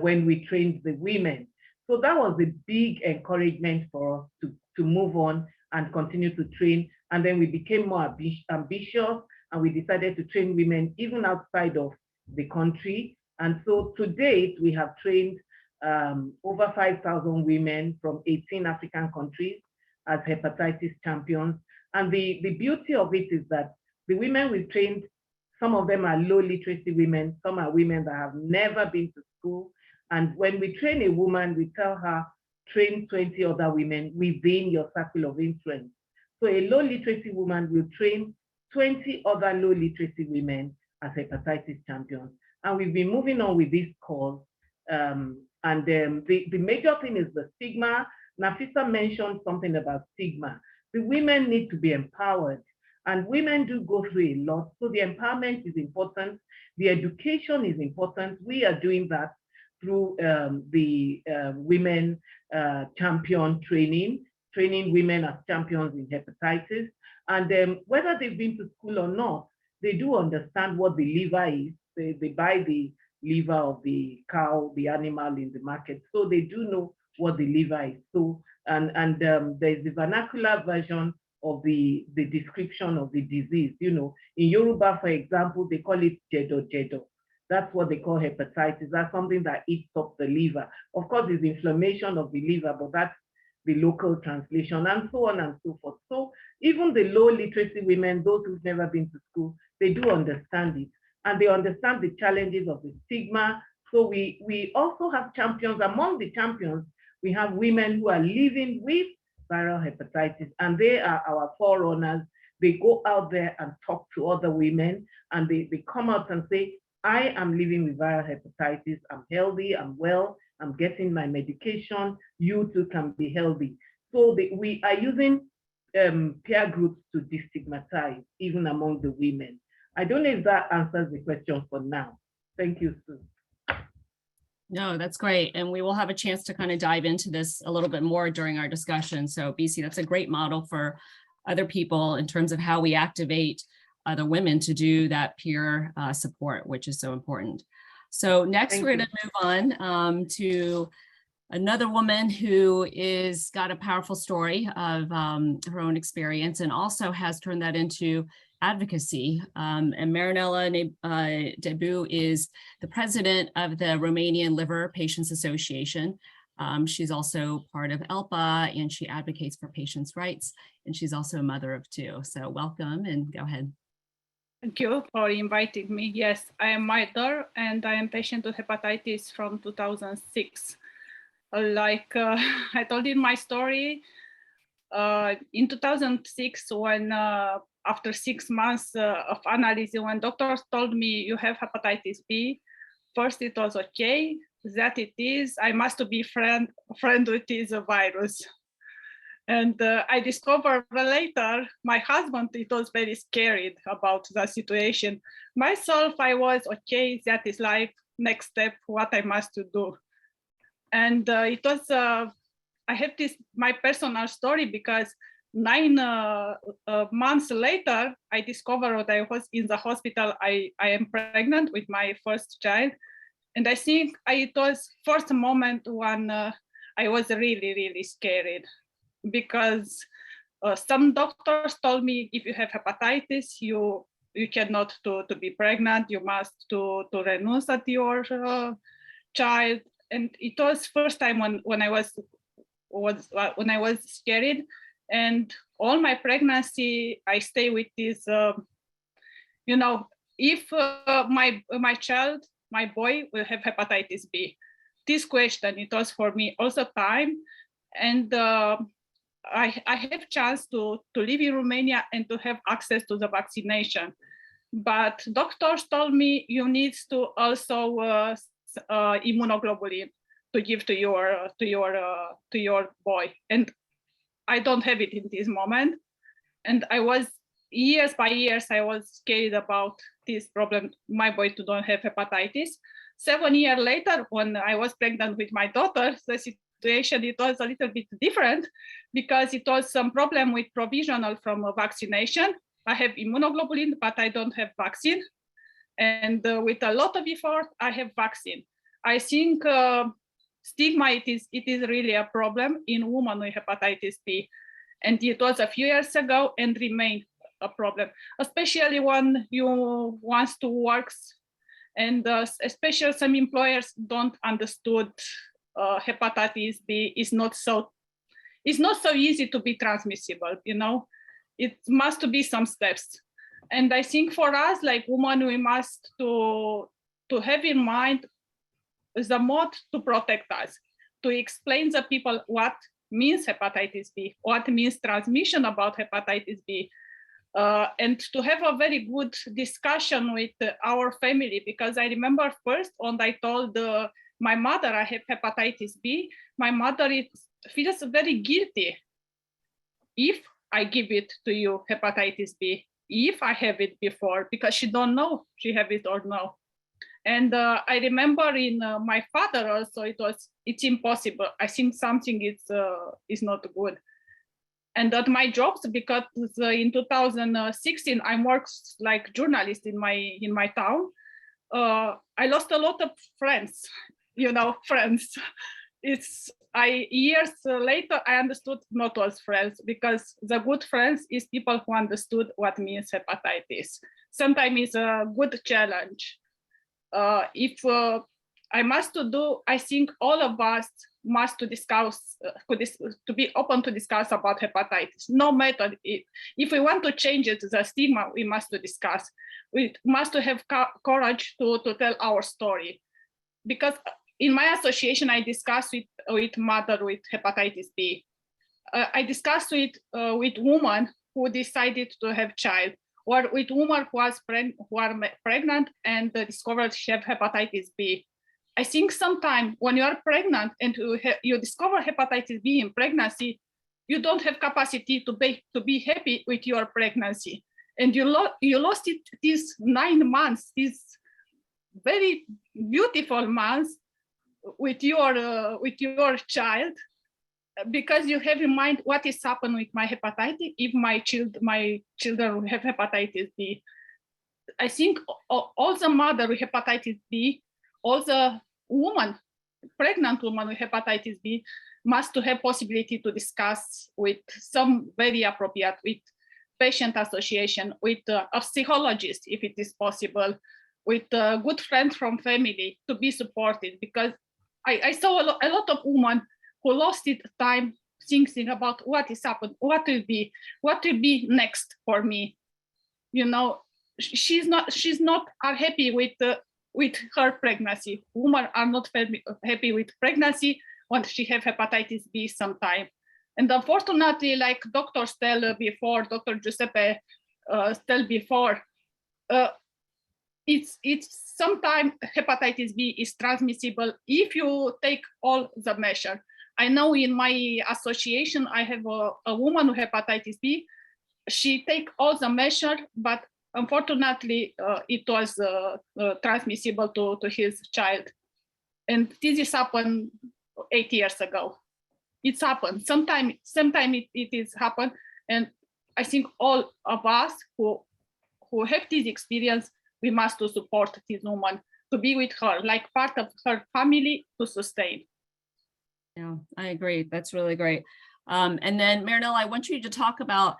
when we trained the women. So that was a big encouragement for us to move on and continue to train. And then we became more ambitious, and we decided to train women even outside of the country. And so to date, we have trained over 5,000 women from 18 African countries as hepatitis champions. And the beauty of it is that the women we've trained, some of them are low literacy women, some are women that have never been to school. And when we train a woman, we tell her, train 20 other women within your circle of influence. So a low literacy woman will train 20 other low literacy women as hepatitis champions. And we've been moving on with this cause. The major thing is the stigma. Nafisa mentioned something about stigma. The women need to be empowered, and women do go through a lot. So the empowerment is important. The education is important. We are doing that through the women champion training women as champions in hepatitis. And whether they've been to school or not, they do understand what the liver is. They buy the liver of the cow, the animal in the market. So they do know what the liver is. So, and there's the vernacular version of the description of the disease. You know, in Yoruba, for example, they call it jedo. That's what they call hepatitis. That's something that eats up the liver. Of course, it's inflammation of the liver, but that's the local translation, and so on and so forth. So even the low literacy women, those who've never been to school, they do understand it, and they understand the challenges of the stigma. So we also have champions. Among the champions, we have women who are living with viral hepatitis, and they are our forerunners. They go out there and talk to other women, and they come out and say, I am living with viral hepatitis. I'm healthy, I'm well, I'm getting my medication. You too can be healthy. So we are using peer groups to destigmatize, even among the women. I don't know if that answers the question for now. Thank you, Sue. No, that's great. And we will have a chance to kind of dive into this a little bit more during our discussion. So Bisi, that's a great model for other people in terms of how we activate other women to do that peer support, which is so important. So next we're going to move on to another woman who is got a powerful story of her own experience and also has turned that into advocacy. And Marinela Debu is the president of the Romanian Liver Patients Association. She's also part of ELPA and she advocates for patients' rights. And she's also a mother of two. So welcome and go ahead. Thank you for inviting me. Yes, I am mother and I am patient with hepatitis from 2006. I told in my story, in 2006, when after 6 months of analysis, when doctors told me you have hepatitis B, first it was okay, that it is, I must be friend with this virus. And I discovered later, my husband, it was very scared about the situation. Myself, I was okay, that is life, next step, what I must do. And it was, I have this, my personal story because 9 months later, I discovered that I was in the hospital, I am pregnant with my first child. And I think it was first moment when I was really, really scared because some doctors told me if you have hepatitis, you cannot to be pregnant, you must to renounce at your child. And it was first time when I was scared, and all my pregnancy I stay with this. If my child, my boy will have hepatitis B. This question it was for me also time, and I have chance to live in Romania and to have access to the vaccination, but doctors told me you need to also immunoglobulin to give to your boy, and I don't have it in this moment. And I was years by years I was scared about this problem. My boy don't have hepatitis. 7 years later, when I was pregnant with my daughter, the situation it was a little bit different because it was some problem with provisional from a vaccination. I have immunoglobulin, but I don't have vaccine. And with a lot of effort, I have vaccine. I think stigma, it is really a problem in women with hepatitis B. And it was a few years ago and remain a problem, especially when you want to work. And especially some employers don't understood hepatitis B is not so easy to be transmissible, It must be some steps. And I think for us, like women, we must to have in mind the mode to protect us, to explain the people what means hepatitis B, what means transmission about hepatitis B, and to have a very good discussion with our family, because I remember first when I told my mother I have hepatitis B, my mother feels very guilty if I give it to you, hepatitis B, if I have it before, because she don't know she have it or no. And I remember in my father also, it's impossible. I think something is not good. And at my jobs, because in 2016, I worked like journalist in my town. I lost a lot of friends, friends. Years later, I understood not all friends, because the good friends is people who understood what means hepatitis. Sometimes it's a good challenge. If I must do, I think all of us must to discuss, to be open to discuss about hepatitis. No matter if we want to change it, the stigma, we must to discuss. We must to have courage to tell our story. Because in my association, I discuss with mother with hepatitis B. I discussed with women who decided to have child, or with women who are pregnant and discovered she have hepatitis B. I think sometimes when you are pregnant and you discover hepatitis B in pregnancy, you don't have capacity to be happy with your pregnancy, and you lost it these 9 months, these very beautiful months with your child, because you have in mind what is happening with my hepatitis if my children have hepatitis B. I think all the mother with hepatitis B, all the women pregnant woman with hepatitis B must to have possibility to discuss with some very appropriate, with patient association, with a psychologist, if it is possible, with good friends from family to be supported, because I saw a lot of women who lost it time thinking about what is happened, what will be next for me. You know, she's not happy with her pregnancy. Women are not happy with pregnancy when she have hepatitis B sometime. And unfortunately, like doctors tell before, Dr. Giuseppe tell before, it's sometimes hepatitis B is transmissible if you take all the measures. I know in my association, I have a woman with hepatitis B. She take all the measures, but unfortunately, it was transmissible to his child. And this happened 8 years ago. It's happened. Sometimes it is happened. And I think all of us who have this experience, we must to support this woman, to be with her, like part of her family to sustain. Yeah, I agree. That's really great. And then Marinella, I want you to talk about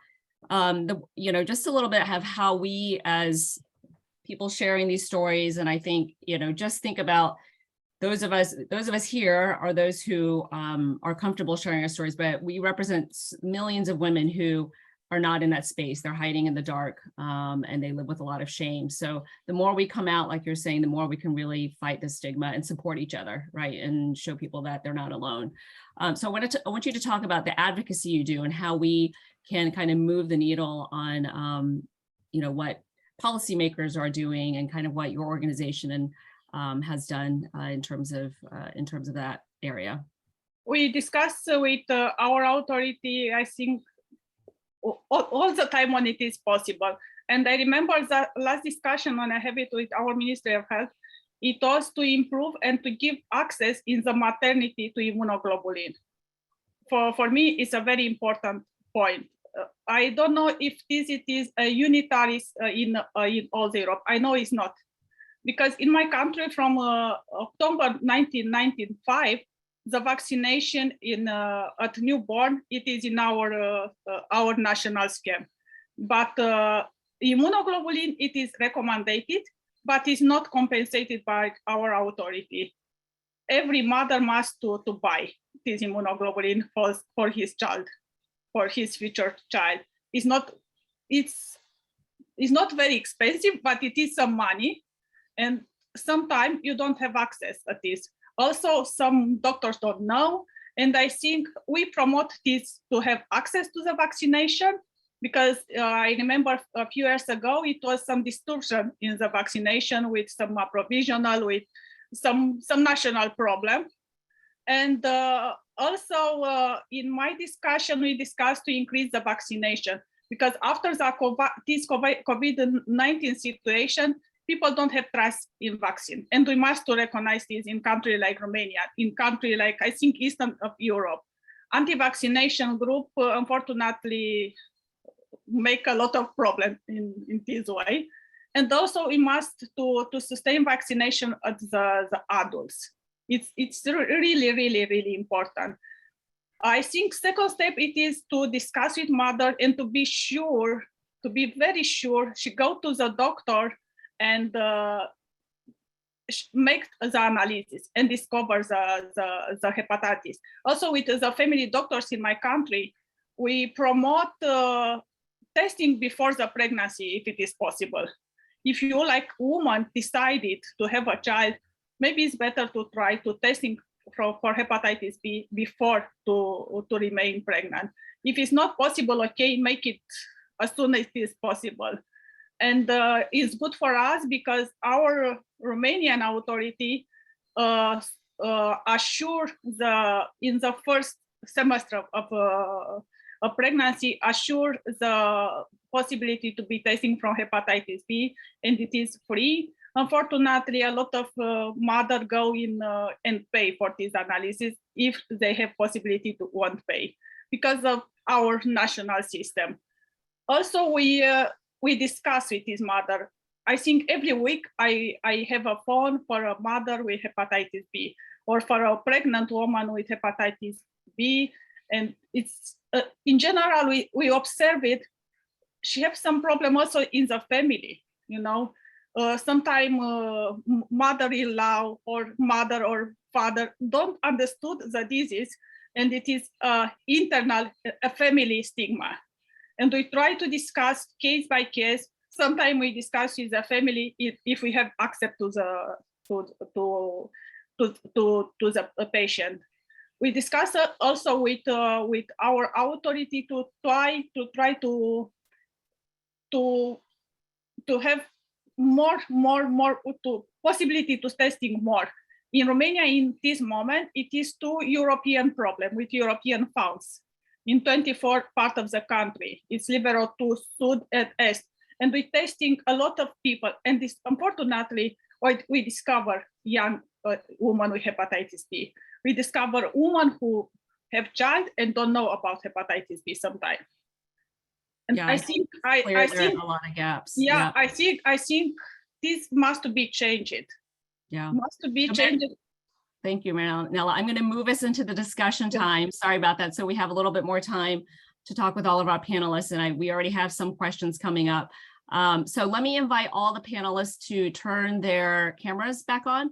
just a little bit of how we as people sharing these stories, and I think, just think about those of us here are those who are comfortable sharing our stories, but we represent millions of women who are not in that space. They're hiding in the dark, and they live with a lot of shame. So the more we come out, like you're saying, the more we can really fight the stigma and support each other, right? And show people that they're not alone. So I want you to talk about the advocacy you do and how we can kind of move the needle on, what policymakers are doing and kind of what your organization has done in terms of that area. We discuss with our authority, I think, all the time when it is possible. And I remember the last discussion when I have it with our Ministry of Health, it was to improve and to give access in the maternity to immunoglobulin. For me, it's a very important point. I don't know if it is a unitary in all Europe. I know it's not. Because in my country from October 1995, the vaccination at newborn, it is in our national scheme. But immunoglobulin, it is recommended, but is not compensated by our authority. Every mother must to buy this immunoglobulin for his child, for his future child. It's not very expensive, but it is some money. And sometimes you don't have access to this. Also, some doctors don't know. And I think we promote this to have access to the vaccination, because I remember a few years ago, it was some distortion in the vaccination with some provisional, with some national problem. And also in my discussion, we discussed to increase the vaccination, because after this COVID-19 situation, people don't have trust in vaccine. And we must recognize this in country like Romania, in country like, I think, Eastern of Europe. Anti-vaccination group, unfortunately, make a lot of problem in this way. And also we must to sustain vaccination at the adults. It's really, really, really important. I think second step, it is to discuss with mother and to be very sure she go to the doctor and make the analysis and discover the hepatitis. Also with the family doctors in my country, we promote testing before the pregnancy if it is possible. If you, like woman, decided to have a child, maybe it's better to try to testing for hepatitis B before to remain pregnant. If it's not possible, okay, make it as soon as it is possible. And it's good for us because our Romanian authority assure in the first semester of a pregnancy, assure the possibility to be testing from hepatitis B, and it is free. Unfortunately, a lot of mothers go in and pay for this analysis if they have possibility to won't pay because of our national system. Also, we discuss with this mother. I think every week I have a phone for a mother with hepatitis B. or for a pregnant woman with hepatitis B. And it's in general, we observe it. She has some problem also in the family, you know. Sometimes mother-in-law or mother or father don't understood the disease, and it is internal a family stigma. And we try to discuss case by case. Sometimes we discuss with the family if we have access to the patient. We discuss also with our authority to try to have more to possibility to testing more. In Romania, in this moment, it is 2 European problem with European funds. In 24 parts of the country, it's liberal to Sud and Est. And we're testing a lot of people. And this, unfortunately, we discover young women with hepatitis B. We discover women who have child and don't know about hepatitis B sometimes. And yeah, I think a lot of gaps. Yeah, I think this must be changed. Yeah, must be changed. Thank you, Marinella. I'm going to move us into the discussion time. Sorry about that. So we have a little bit more time to talk with all of our panelists, and we already have some questions coming up. So let me invite all the panelists to turn their cameras back on.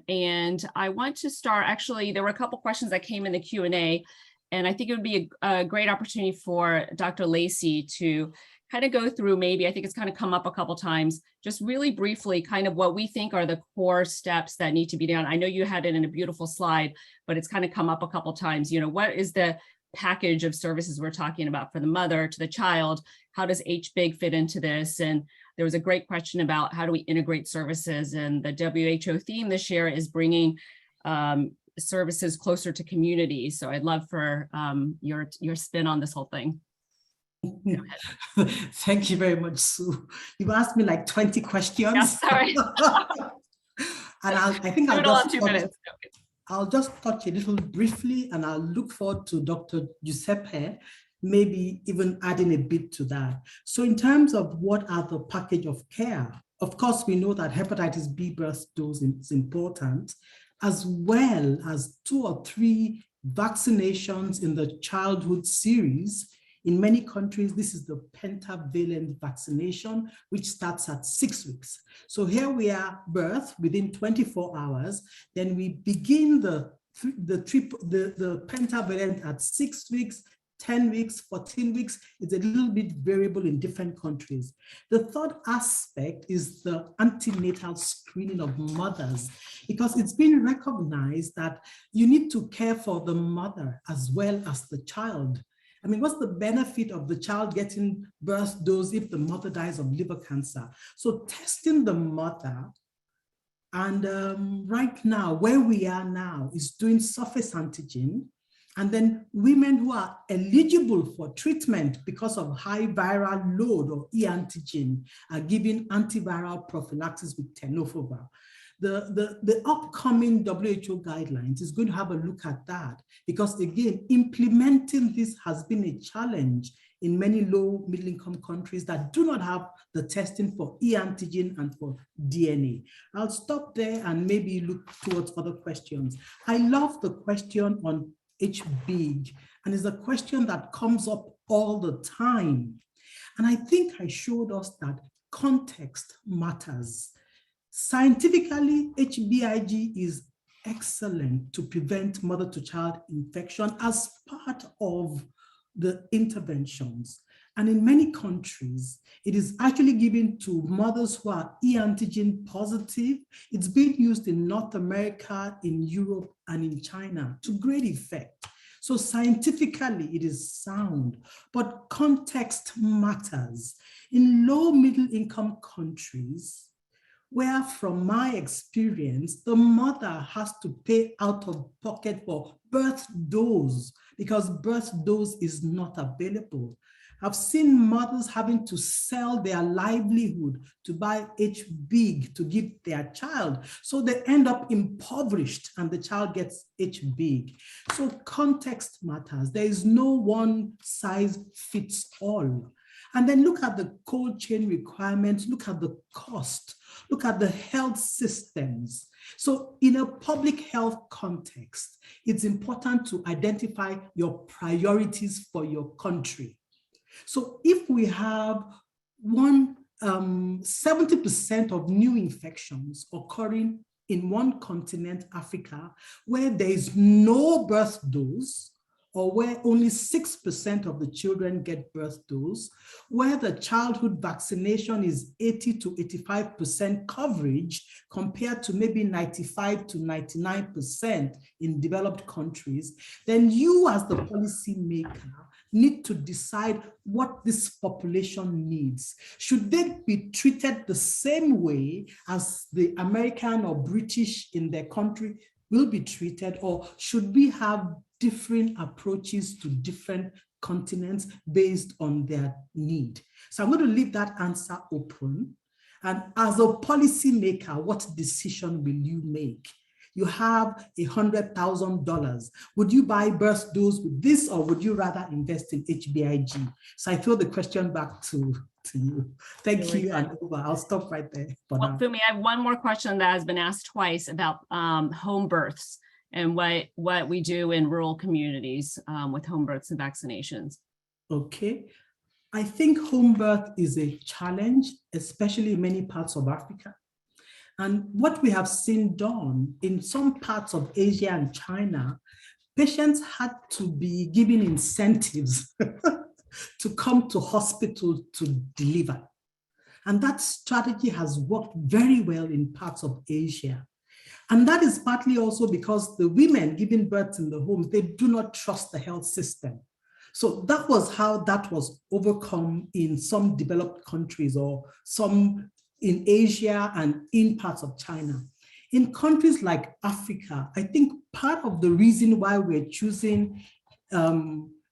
And I want to start, actually, there were a couple questions that came in the Q&A, and I think it would be a great opportunity for Dr. Lesi to kind of go through, maybe, I think it's kind of come up a couple times, just really briefly, kind of what we think are the core steps that need to be done. I know you had it in a beautiful slide, but it's kind of come up a couple times. You know, what is the package of services we're talking about for the mother to the child? How does HBIG fit into this? And there was a great question about how do we integrate services, and the WHO theme this year is bringing services closer to communities. So I'd love for your spin on this whole thing. Thank you very much, Sue. You've asked me like 20 questions. Yeah, sorry. And I think I'll just touch a little briefly, and I'll look forward to Dr. Giuseppe, maybe even adding a bit to that. So in terms of what are the package of care, of course, we know that hepatitis B birth dose is important, as well as 2 or 3 vaccinations in the childhood series. In many countries, this is the pentavalent vaccination, which starts at 6 weeks. So here we are, birth within 24 hours. Then we begin the pentavalent at 6 weeks, 10 weeks, 14 weeks. It's a little bit variable in different countries. The third aspect is the antenatal screening of mothers, because it's been recognized that you need to care for the mother as well as the child. I mean, what's the benefit of the child getting birth dose if the mother dies of liver cancer? So testing the mother, and right now, where we are now is doing surface antigen, and then women who are eligible for treatment because of high viral load or e-antigen are given antiviral prophylaxis with tenofovir. The upcoming WHO guidelines is going to have a look at that, because again, implementing this has been a challenge in many low middle income countries that do not have the testing for e-antigen and for DNA. I'll stop there and maybe look towards other questions. I love the question on HBIG, and it's a question that comes up all the time. And I think I showed us that context matters. Scientifically, HBIG is excellent to prevent mother-to-child infection as part of the interventions. And in many countries, it is actually given to mothers who are e-antigen positive. It's being used in North America, in Europe, and in China to great effect. So scientifically, it is sound, but context matters. In low middle income countries, where from my experience, the mother has to pay out of pocket for birth dose because birth dose is not available. I've seen mothers having to sell their livelihood to buy HBIG to give their child. So they end up impoverished and the child gets HBIG. So context matters. There is no one size fits all. And then look at the cold chain requirements, look at the cost, look at the health systems. So in a public health context, it's important to identify your priorities for your country. So if we have 70% of new infections occurring in one continent, Africa, where there is no birth dose, or where only 6% of the children get birth dose, where the childhood vaccination is 80 to 85% coverage compared to maybe 95 to 99% in developed countries, then you as the policymaker need to decide what this population needs. Should they be treated the same way as the American or British in their country will be treated, or should we have different approaches to different continents based on their need? So I'm going to leave that answer open. And as a policymaker, what decision will you make? You have $100,000. Would you buy birth dose with this, or would you rather invest in HBIG? So I throw the question back to you. Thank you, and over. I'll stop right there for now. Fumi, I have one more question that has been asked twice about home births and what we do in rural communities with home births and vaccinations. Okay. I think home birth is a challenge, especially in many parts of Africa. And what we have seen done in some parts of Asia and China, patients had to be given incentives to come to hospital to deliver. And that strategy has worked very well in parts of Asia. And that is partly also because the women giving birth in the homes, they do not trust the health system. So that was how that was overcome in some developed countries, or some in Asia and in parts of China. In countries like Africa, I think part of the reason why we're choosing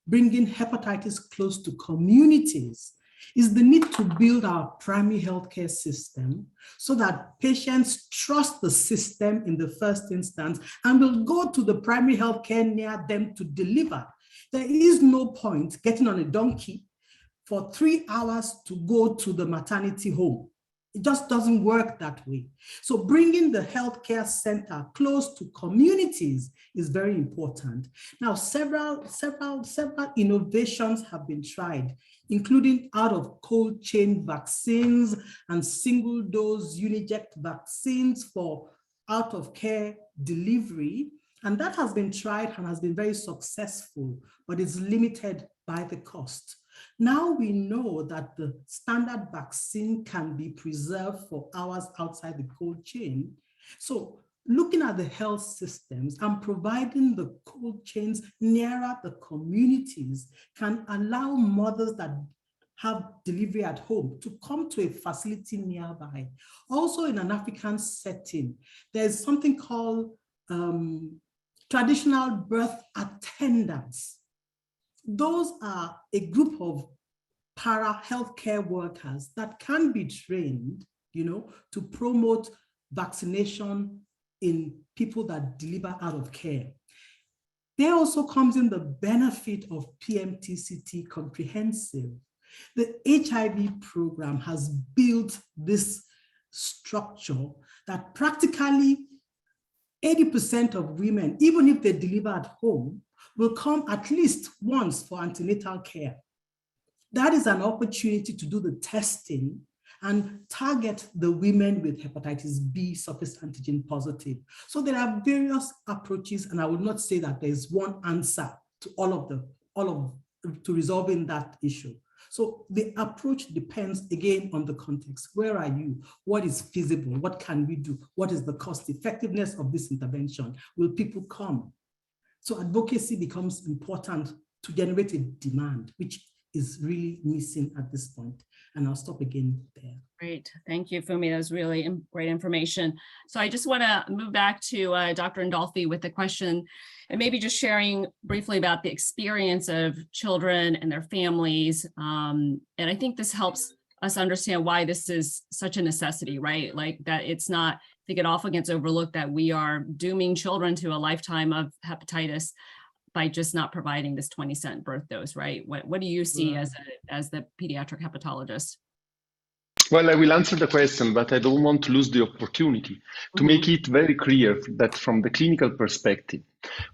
bringing hepatitis close to communities is the need to build our primary healthcare system so that patients trust the system in the first instance and will go to the primary healthcare near them to deliver. There is no point getting on a donkey for 3 hours to go to the maternity home. It just doesn't work that way. So bringing the healthcare center close to communities is very important. Now, several innovations have been tried, including out of cold chain vaccines and single dose Uniject vaccines for out of care delivery. And that has been tried and has been very successful, but it's limited by the cost. Now we know that the standard vaccine can be preserved for hours outside the cold chain. So looking at the health systems and providing the cold chains nearer the communities can allow mothers that have delivery at home to come to a facility nearby. Also in an African setting, there's something called traditional birth attendants. Those are a group of para-healthcare workers that can be trained, to promote vaccination in people that deliver out of care. There also comes in the benefit of PMTCT comprehensive. The HIV program has built this structure that practically 80% of women, even if they deliver at home, will come at least once for antenatal care. That is an opportunity to do the testing and target the women with hepatitis B surface antigen positive. So there are various approaches, and I would not say that there is one answer to to resolving that issue. So the approach depends again on the context. Where are you? What is feasible? What can we do? What is the cost effectiveness of this intervention? Will people come? So advocacy becomes important to generate a demand, which is really missing at this point. And I'll stop again there. Great, thank you, Fumi. That was really great information. So I just want to move back to Dr. Indolfi with the question, and maybe just sharing briefly about the experience of children and their families. And I think this helps us understand why this is such a necessity, right? Like that it's not, I think it often gets overlooked that we are dooming children to a lifetime of hepatitis. by just not providing this 20-cent birth dose, right? What do you see as the pediatric hepatologist? Well, I will answer the question, but I don't want to lose the opportunity to make it very clear that from the clinical perspective,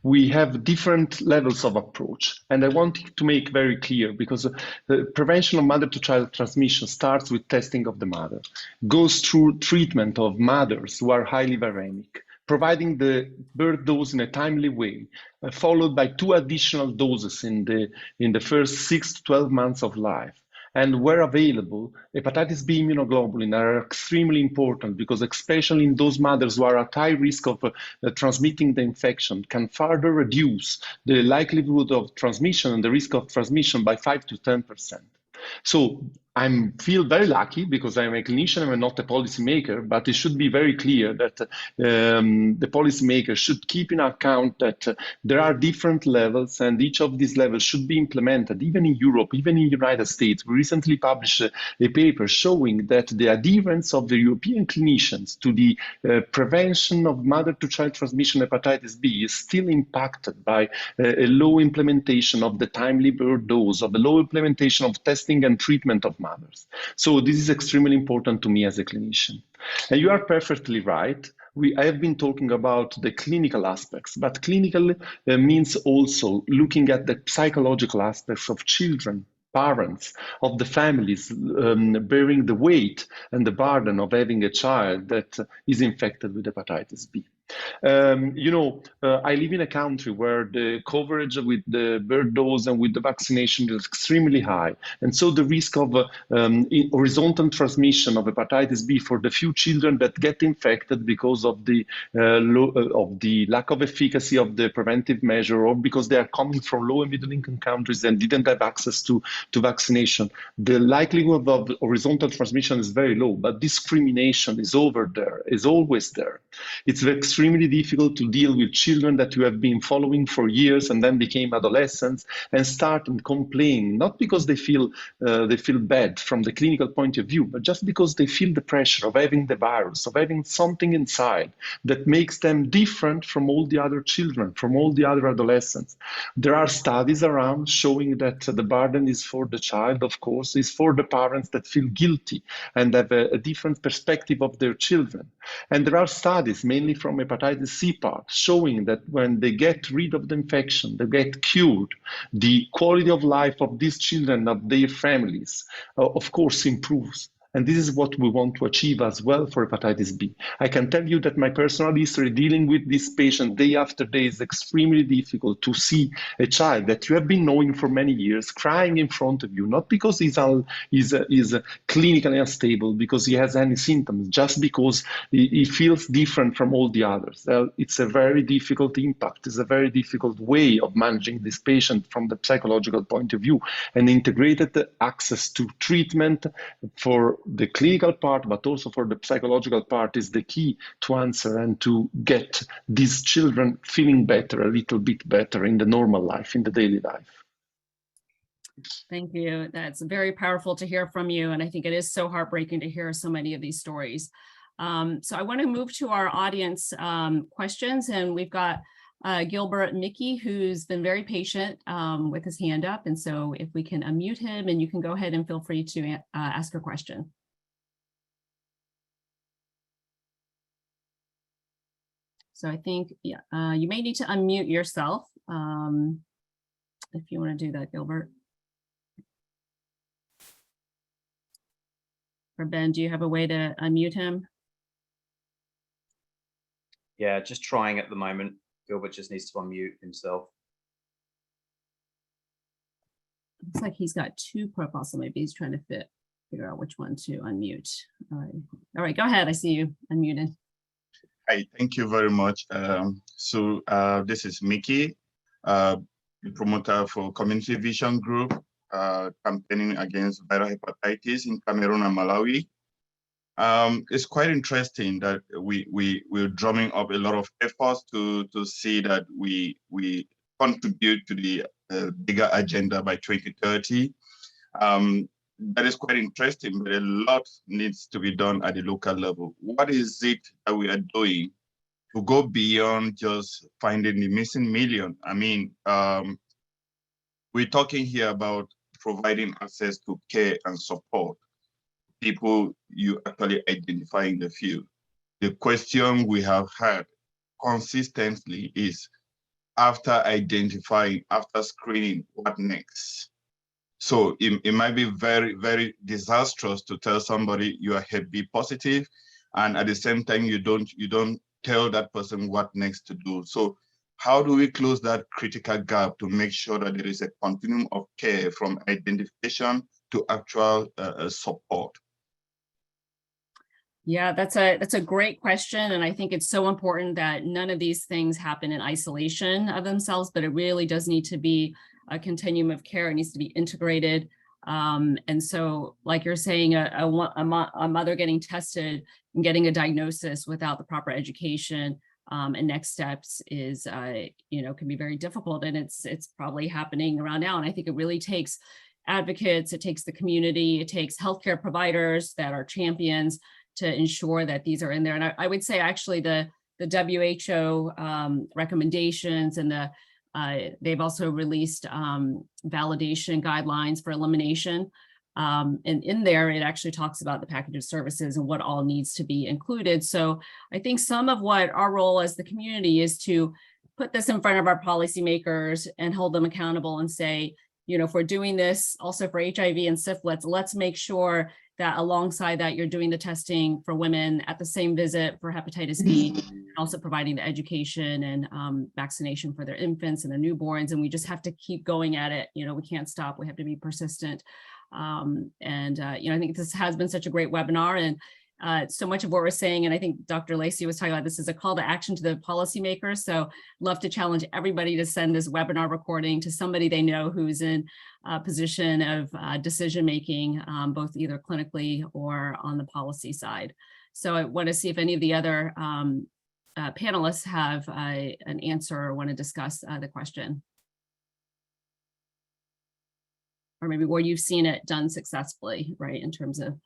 we have different levels of approach. And I want to make very clear, because the prevention of mother-to-child transmission starts with testing of the mother, goes through treatment of mothers who are highly viremic, providing the birth dose in a timely way, followed by 2 additional doses in the first 6 to 12 months of life. And where available, hepatitis B immunoglobulin are extremely important, because especially in those mothers who are at high risk of transmitting the infection, can further reduce the likelihood of transmission and the risk of transmission by 5 to 10%. So I feel very lucky, because I'm a clinician and not a policymaker, but it should be very clear that the policymaker should keep in account that there are different levels, and each of these levels should be implemented, even in Europe, even in the United States. We recently published a paper showing that the adherence of the European clinicians to the prevention of mother-to-child transmission hepatitis B is still impacted by a low implementation of the timely birth dose, of the low implementation of testing and treatment of mothers. So this is extremely important to me as a clinician. And you are perfectly right. I have been talking about the clinical aspects, but clinical means also looking at the psychological aspects of children, parents, of the families bearing the weight and the burden of having a child that is infected with hepatitis B. I live in a country where the coverage with the birth dose and with the vaccination is extremely high. And so the risk of horizontal transmission of hepatitis B for the few children that get infected because of the lack of efficacy of the preventive measure, or because they are coming from low and middle income countries and didn't have access to vaccination, the likelihood of horizontal transmission is very low, but discrimination is always there. It's extremely difficult to deal with children that you have been following for years and then became adolescents and start and complain, not because they feel bad from the clinical point of view, but just because they feel the pressure of having the virus, of having something inside that makes them different from all the other children, from all the other adolescents. There are studies around showing that the burden is for the child, of course, is for the parents that feel guilty and have a different perspective of their children. And there are studies, mainly from hepatitis C part, showing that when they get rid of the infection, they get cured, the quality of life of these children, of their families, of course, improves. And this is what we want to achieve as well for hepatitis B. I can tell you that my personal history dealing with this patient day after day is extremely difficult to see a child that you have been knowing for many years crying in front of you, not because he's clinically unstable, because he has any symptoms, just because he feels different from all the others. It's a very difficult impact. It's a very difficult way of managing this patient from the psychological point of view, and integrated access to treatment for the clinical part, but also for the psychological part, is the key to answer and to get these children feeling better, a little bit better in the normal life, in the daily life. Thank you. That's very powerful to hear from you. And I think it is so heartbreaking to hear so many of these stories. So I want to move to our audience questions, and we've got Gilbert Mickey, who's been very patient with his hand up. And so if we can unmute him, and you can go ahead and feel free to ask a question. So I think you may need to unmute yourself if you want to do that, Gilbert. Or Ben, do you have a way to unmute him? Yeah, just trying at the moment. Gilbert just needs to unmute himself. Looks like he's got 2 profiles, so maybe he's trying to figure out which one to unmute. All right, go ahead. I see you unmuted. Hi, thank you very much. This is Mickey, the promoter for Community Vision Group, campaigning against viral hepatitis in Cameroon and Malawi. It's quite interesting that we're drumming up a lot of efforts to see that we contribute to the bigger agenda by 2030. That is quite interesting, but a lot needs to be done at the local level. What is it that we are doing to go beyond just finding the missing million. I mean, we're talking here about providing access to care and support people you actually identify in the field. The question we have had consistently is, after identifying, after screening, what next? So it might be very, very disastrous to tell somebody you are Hep B positive, and at the same time, you don't tell that person what next to do. So how do we close that critical gap to make sure that there is a continuum of care from identification to actual support? Yeah, that's a great question. And I think it's so important that none of these things happen in isolation of themselves, but it really does need to be a continuum of care. It needs to be integrated. And so, like you're saying, a mother getting tested and getting a diagnosis without the proper education and next steps is, can be very difficult. And it's probably happening around now. And I think it really takes advocates, it takes the community, it takes healthcare providers that are champions to ensure that these are in there. And I would say actually the WHO recommendations and they've also released validation guidelines for elimination. And in there, it actually talks about the package of services and what all needs to be included. So I think some of what our role as the community is to put this in front of our policymakers and hold them accountable and say, if we're doing this also for HIV and syphilis, let's make sure that alongside that, you're doing the testing for women at the same visit for hepatitis B, and also providing the education and vaccination for their infants and their newborns. And we just have to keep going at it. We can't stop. We have to be persistent. I think this has been such a great webinar, and so much of what we're saying, and I think Dr. Lesi was talking about this, is a call to action to the policymakers. So love to challenge everybody to send this webinar recording to somebody they know who's in a position of decision-making, both either clinically or on the policy side. So I want to see if any of the other panelists have an answer or want to discuss the question. Or maybe where you've seen it done successfully, right, in terms of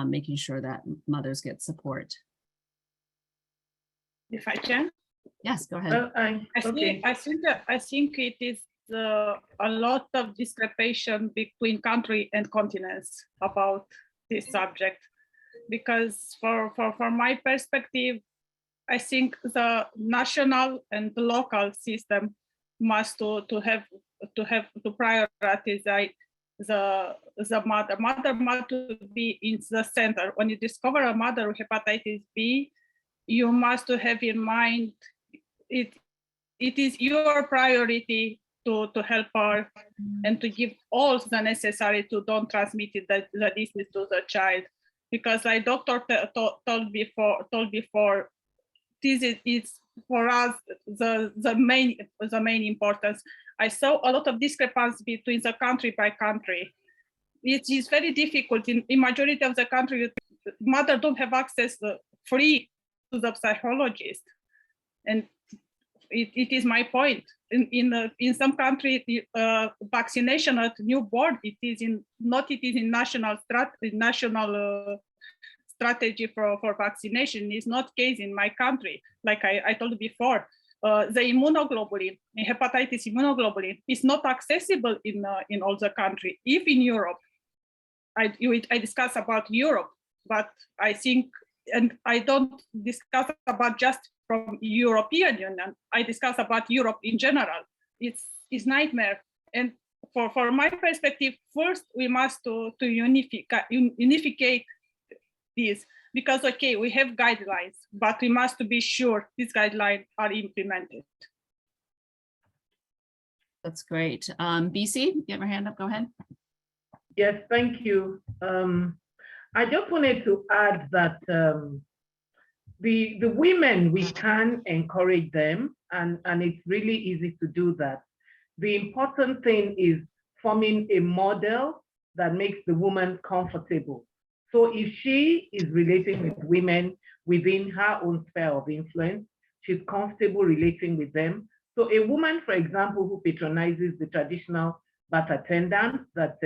making sure that mothers get support. If I can? Yes, go ahead. I think it is a lot of discrepancy between country and continents about this subject, because for my perspective, I think the national and the local system must to prioritize the mother to be in the center. When you discover a mother with hepatitis B, you must have in mind it is your priority to help her and to give all the necessary to don't transmit the disease to the child. Because like doctor told before, this is for us the main importance. I saw a lot of discrepancy between the country by country. It is very difficult in majority of the country. Mother don't have access free to the psychologist, and it is my point. In some countries, vaccination at newborn it is in national strategy for vaccination. Is not case in my country. Like I told before. The immunoglobulin, hepatitis immunoglobulin, is not accessible in all the country. If in Europe, I discuss about Europe, but I think, and I don't discuss about just from European Union. I discuss about Europe in general. It's nightmare. And for my perspective, first we must to unificate this. Because, okay, we have guidelines, but we must be sure these guidelines are implemented. That's great. Bisi, you have your hand up, go ahead. Yes, thank you. I just wanted to add that the women, we can encourage them, and it's really easy to do that. The important thing is forming a model that makes the woman comfortable. So if she is relating with women within her own sphere of influence, she's comfortable relating with them. So a woman, for example, who patronizes the traditional birth attendants that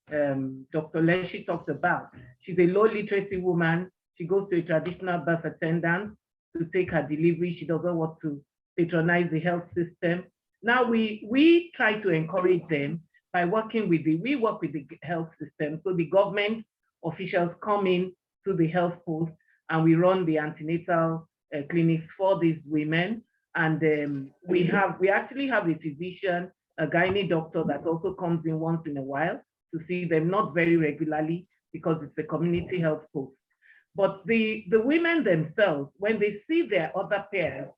Dr. Lesi talked about, she's a low literacy woman, she goes to a traditional birth attendant, to take her delivery. She doesn't want to patronize the health system. Now we try to encourage them by working with we work with the health system. So the government officials come in to the health post and we run the antenatal clinics for these women. And we actually have a physician, a gynae doctor that also comes in once in a while to see them, not very regularly because it's a community health post. But the women themselves, when they see their other peers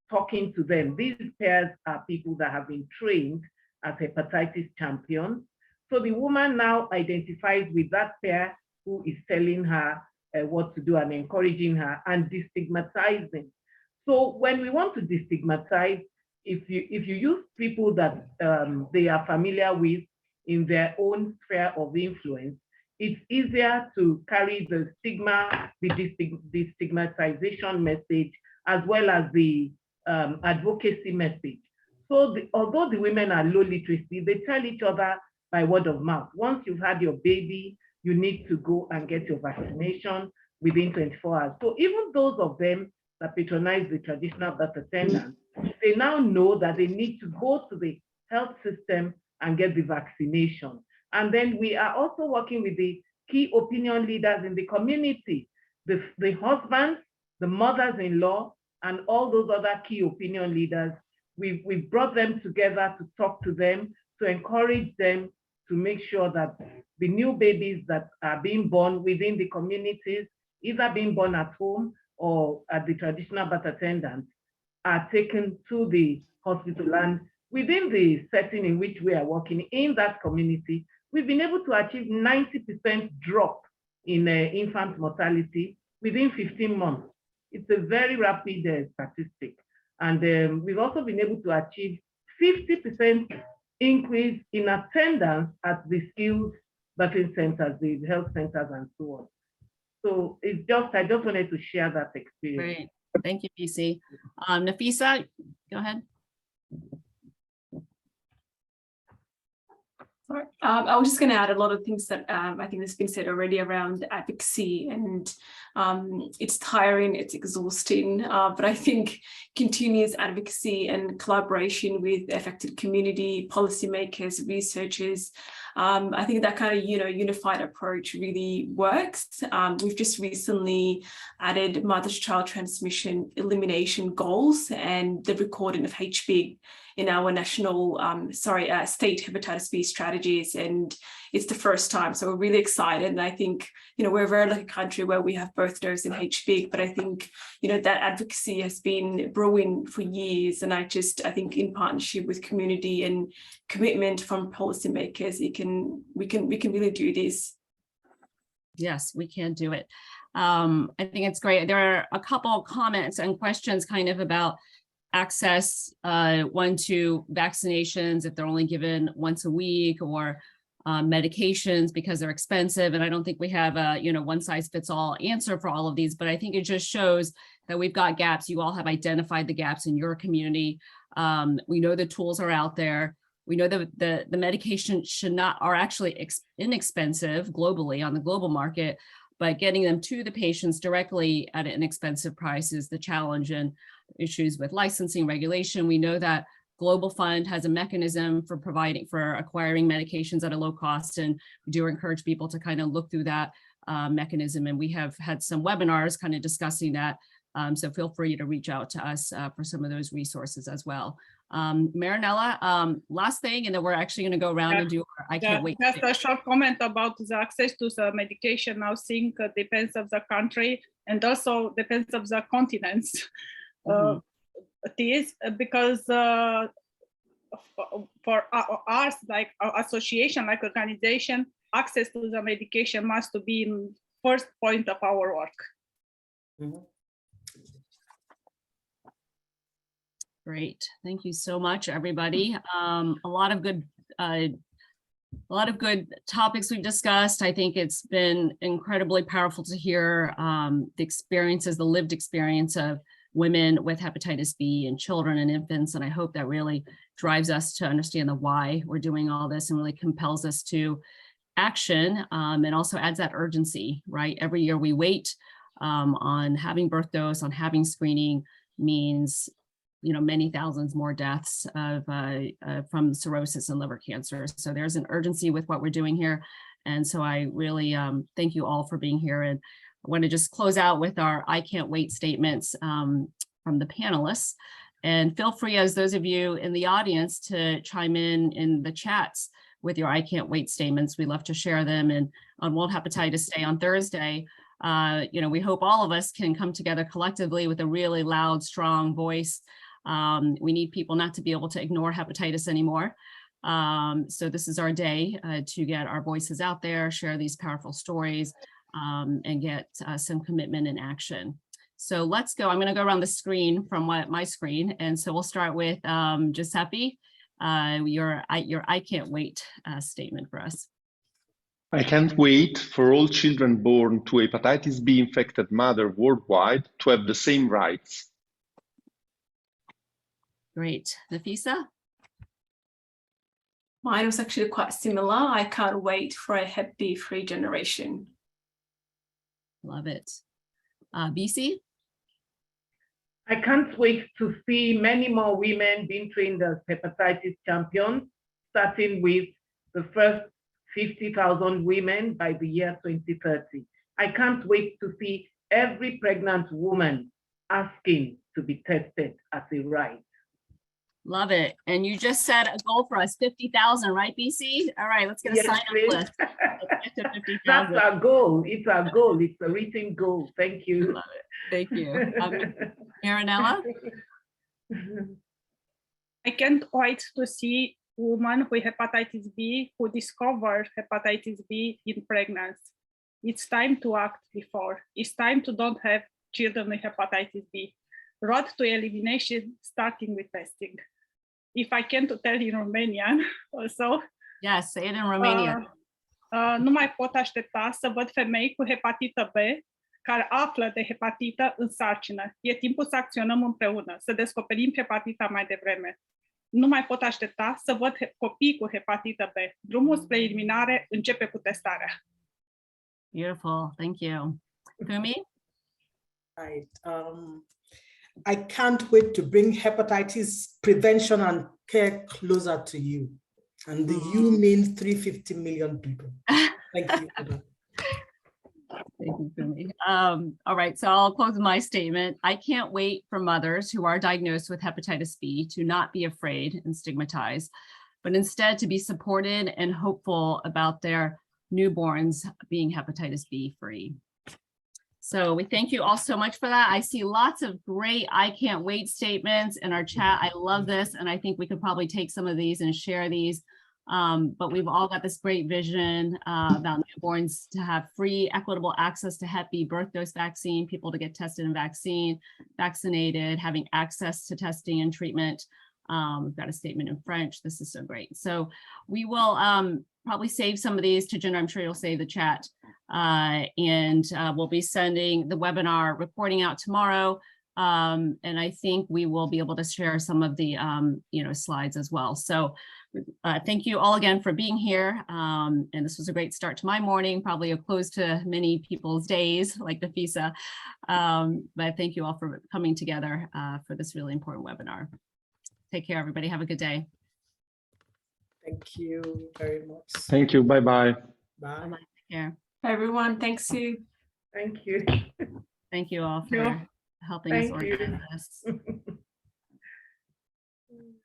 talking to them, these peers are people that have been trained as hepatitis champions. So the woman now identifies with that peer who is telling her what to do and encouraging her and destigmatizing. So when we want to destigmatize, if you use people that they are familiar with in their own sphere of influence, it's easier to carry the stigma, the destigmatization message, as well as the advocacy message. So although the women are low literacy, they tell each other by word of mouth. Once you've had your baby, you need to go and get your vaccination within 24 hours. So even those of them that patronize the traditional birth attendants, they now know that they need to go to the health system and get the vaccination. And then we are also working with the key opinion leaders in the community, the husbands, the mothers-in-law, and all those other key opinion leaders. We've brought them together to talk to them, to encourage them to make sure that the new babies that are being born within the communities, either being born at home or at the traditional birth attendants, are taken to the hospital. And within the setting in which we are working in that community, we've been able to achieve 90% drop in infant mortality within 15 months. It's a very rapid statistic. And we've also been able to achieve 50% increase in attendance at the skilled birthing centers, the health centers, and so on. So it's just, I just wanted to share that experience. Great. Thank you, Bisi. Nafisa, go ahead. Sorry. I was just going to add a lot of things that I think has been said already around advocacy, and it's tiring, it's exhausting, but I think continuous advocacy and collaboration with the affected community, policymakers, researchers, I think that kind of unified approach really works. We've just recently added mother-to-child transmission elimination goals and the recording of HBIG in our national, state hepatitis B strategies, and it's the first time. So we're really excited, and I think we're a very lucky country where we have both doses in HBIG. But I think that advocacy has been brewing for years, and I think in partnership with community and commitment from policymakers, we can really do this. Yes, we can do it. I think it's great. There are a couple of comments and questions kind of about access to vaccinations, if they're only given once a week, or medications because they're expensive. And I don't think we have a one size fits all answer for all of these, but I think it just shows that we've got gaps. You all have identified the gaps in your community. We know the tools are out there. We know that the medication are actually inexpensive globally on the global market, but getting them to the patients directly at an inexpensive price is the challenge, and issues with licensing regulation. We know that Global Fund has a mechanism for acquiring medications at a low cost, and we do encourage people to kind of look through that mechanism. And we have had some webinars kind of discussing that. So feel free to reach out to us for some of those resources as well. Marinella, last thing, and then we're actually going to go around and do our, I can't wait. Just a short comment about the access to the medication. I think depends of the country and also depends of the continents. It is because for us, like our association, like organization, access to the medication must be in first point of our work. Great, thank you so much, everybody. A lot of good topics we've discussed. I think it's been incredibly powerful to hear the lived experience of women with hepatitis B and children and infants. And I hope that really drives us to understand the why we're doing all this and really compels us to action, and also adds that urgency, right? Every year we wait on having birth dose, on having screening means, many thousands more deaths from cirrhosis and liver cancer. So there's an urgency with what we're doing here. And so I really thank you all for being here. And I want to just close out with our I can't wait statements from the panelists. And feel free, as those of you in the audience, to chime in the chats with your I can't wait statements. We love to share them. And on World Hepatitis Day on Thursday, we hope all of us can come together collectively with a really loud, strong voice. We need people not to be able to ignore hepatitis anymore. So this is our day to get our voices out there, share these powerful stories, and get some commitment and action. So let's go. I'm going to go around the screen from my screen. And so we'll start with Giuseppe, your I can't wait statement for us. I can't wait for all children born to hepatitis B infected mother worldwide to have the same rights. Great. Nafisa? Mine was actually quite similar. I can't wait for a Hep B-free generation. Love it. Bisi? I can't wait to see many more women being trained as hepatitis champions, starting with the first 50,000 women by the year 2030. I can't wait to see every pregnant woman asking to be tested as a right. Love it. And you just set a goal for us, 50,000, right, Bisi? All right, let's get a sign up list. Let's get to 50,000. That's our goal. It's our goal. It's a written goal. Thank you. Love it. Thank you. Marinella? I can't wait to see women with hepatitis B who discover hepatitis B in pregnancy. It's time to act before. It's time to don't have children with hepatitis B. Road to elimination, starting with testing. If I can to tell in Romanian also. Yes, say it in Romanian. Nu mai pot aștepta să văd femei cu hepatită B care află de hepatită în sarcină. E timpul să acționăm împreună, să descoperim hepatita mai devreme. Nu mai pot aștepta să văd copii cu hepatită B. Drumul spre eliminare începe cu testarea. Beautiful, thank you. Fumi? Right. I can't wait to bring hepatitis prevention and care closer to you. And the you means 350 million people. Thank you. Thank you, Fumi. All right, so I'll close my statement. I can't wait for mothers who are diagnosed with hepatitis B to not be afraid and stigmatized, but instead to be supported and hopeful about their newborns being hepatitis B free. So we thank you all so much for that. I see lots of great I can't wait statements in our chat. I love this. And I think we could probably take some of these and share these. But we've all got this great vision about newborns to have free, equitable access to Hep B birth dose vaccine, people to get tested and vaccinated, having access to testing and treatment. We've got a statement in French. This is so great. So we will probably save some of these to Jenna. I'm sure you'll save the chat. And we'll be sending the webinar recording out tomorrow. And I think we will be able to share some of the slides as well. So thank you all again for being here. And this was a great start to my morning, probably a close to many people's days like Nafisa. But thank you all for coming together for this really important webinar. Take care, everybody. Have a good day. Thank you very much. Thank you. Bye-bye. Bye. Take care. Bye, everyone. Thanks, Sue. Thank you. Thank you all for helping us Thank you. organize this.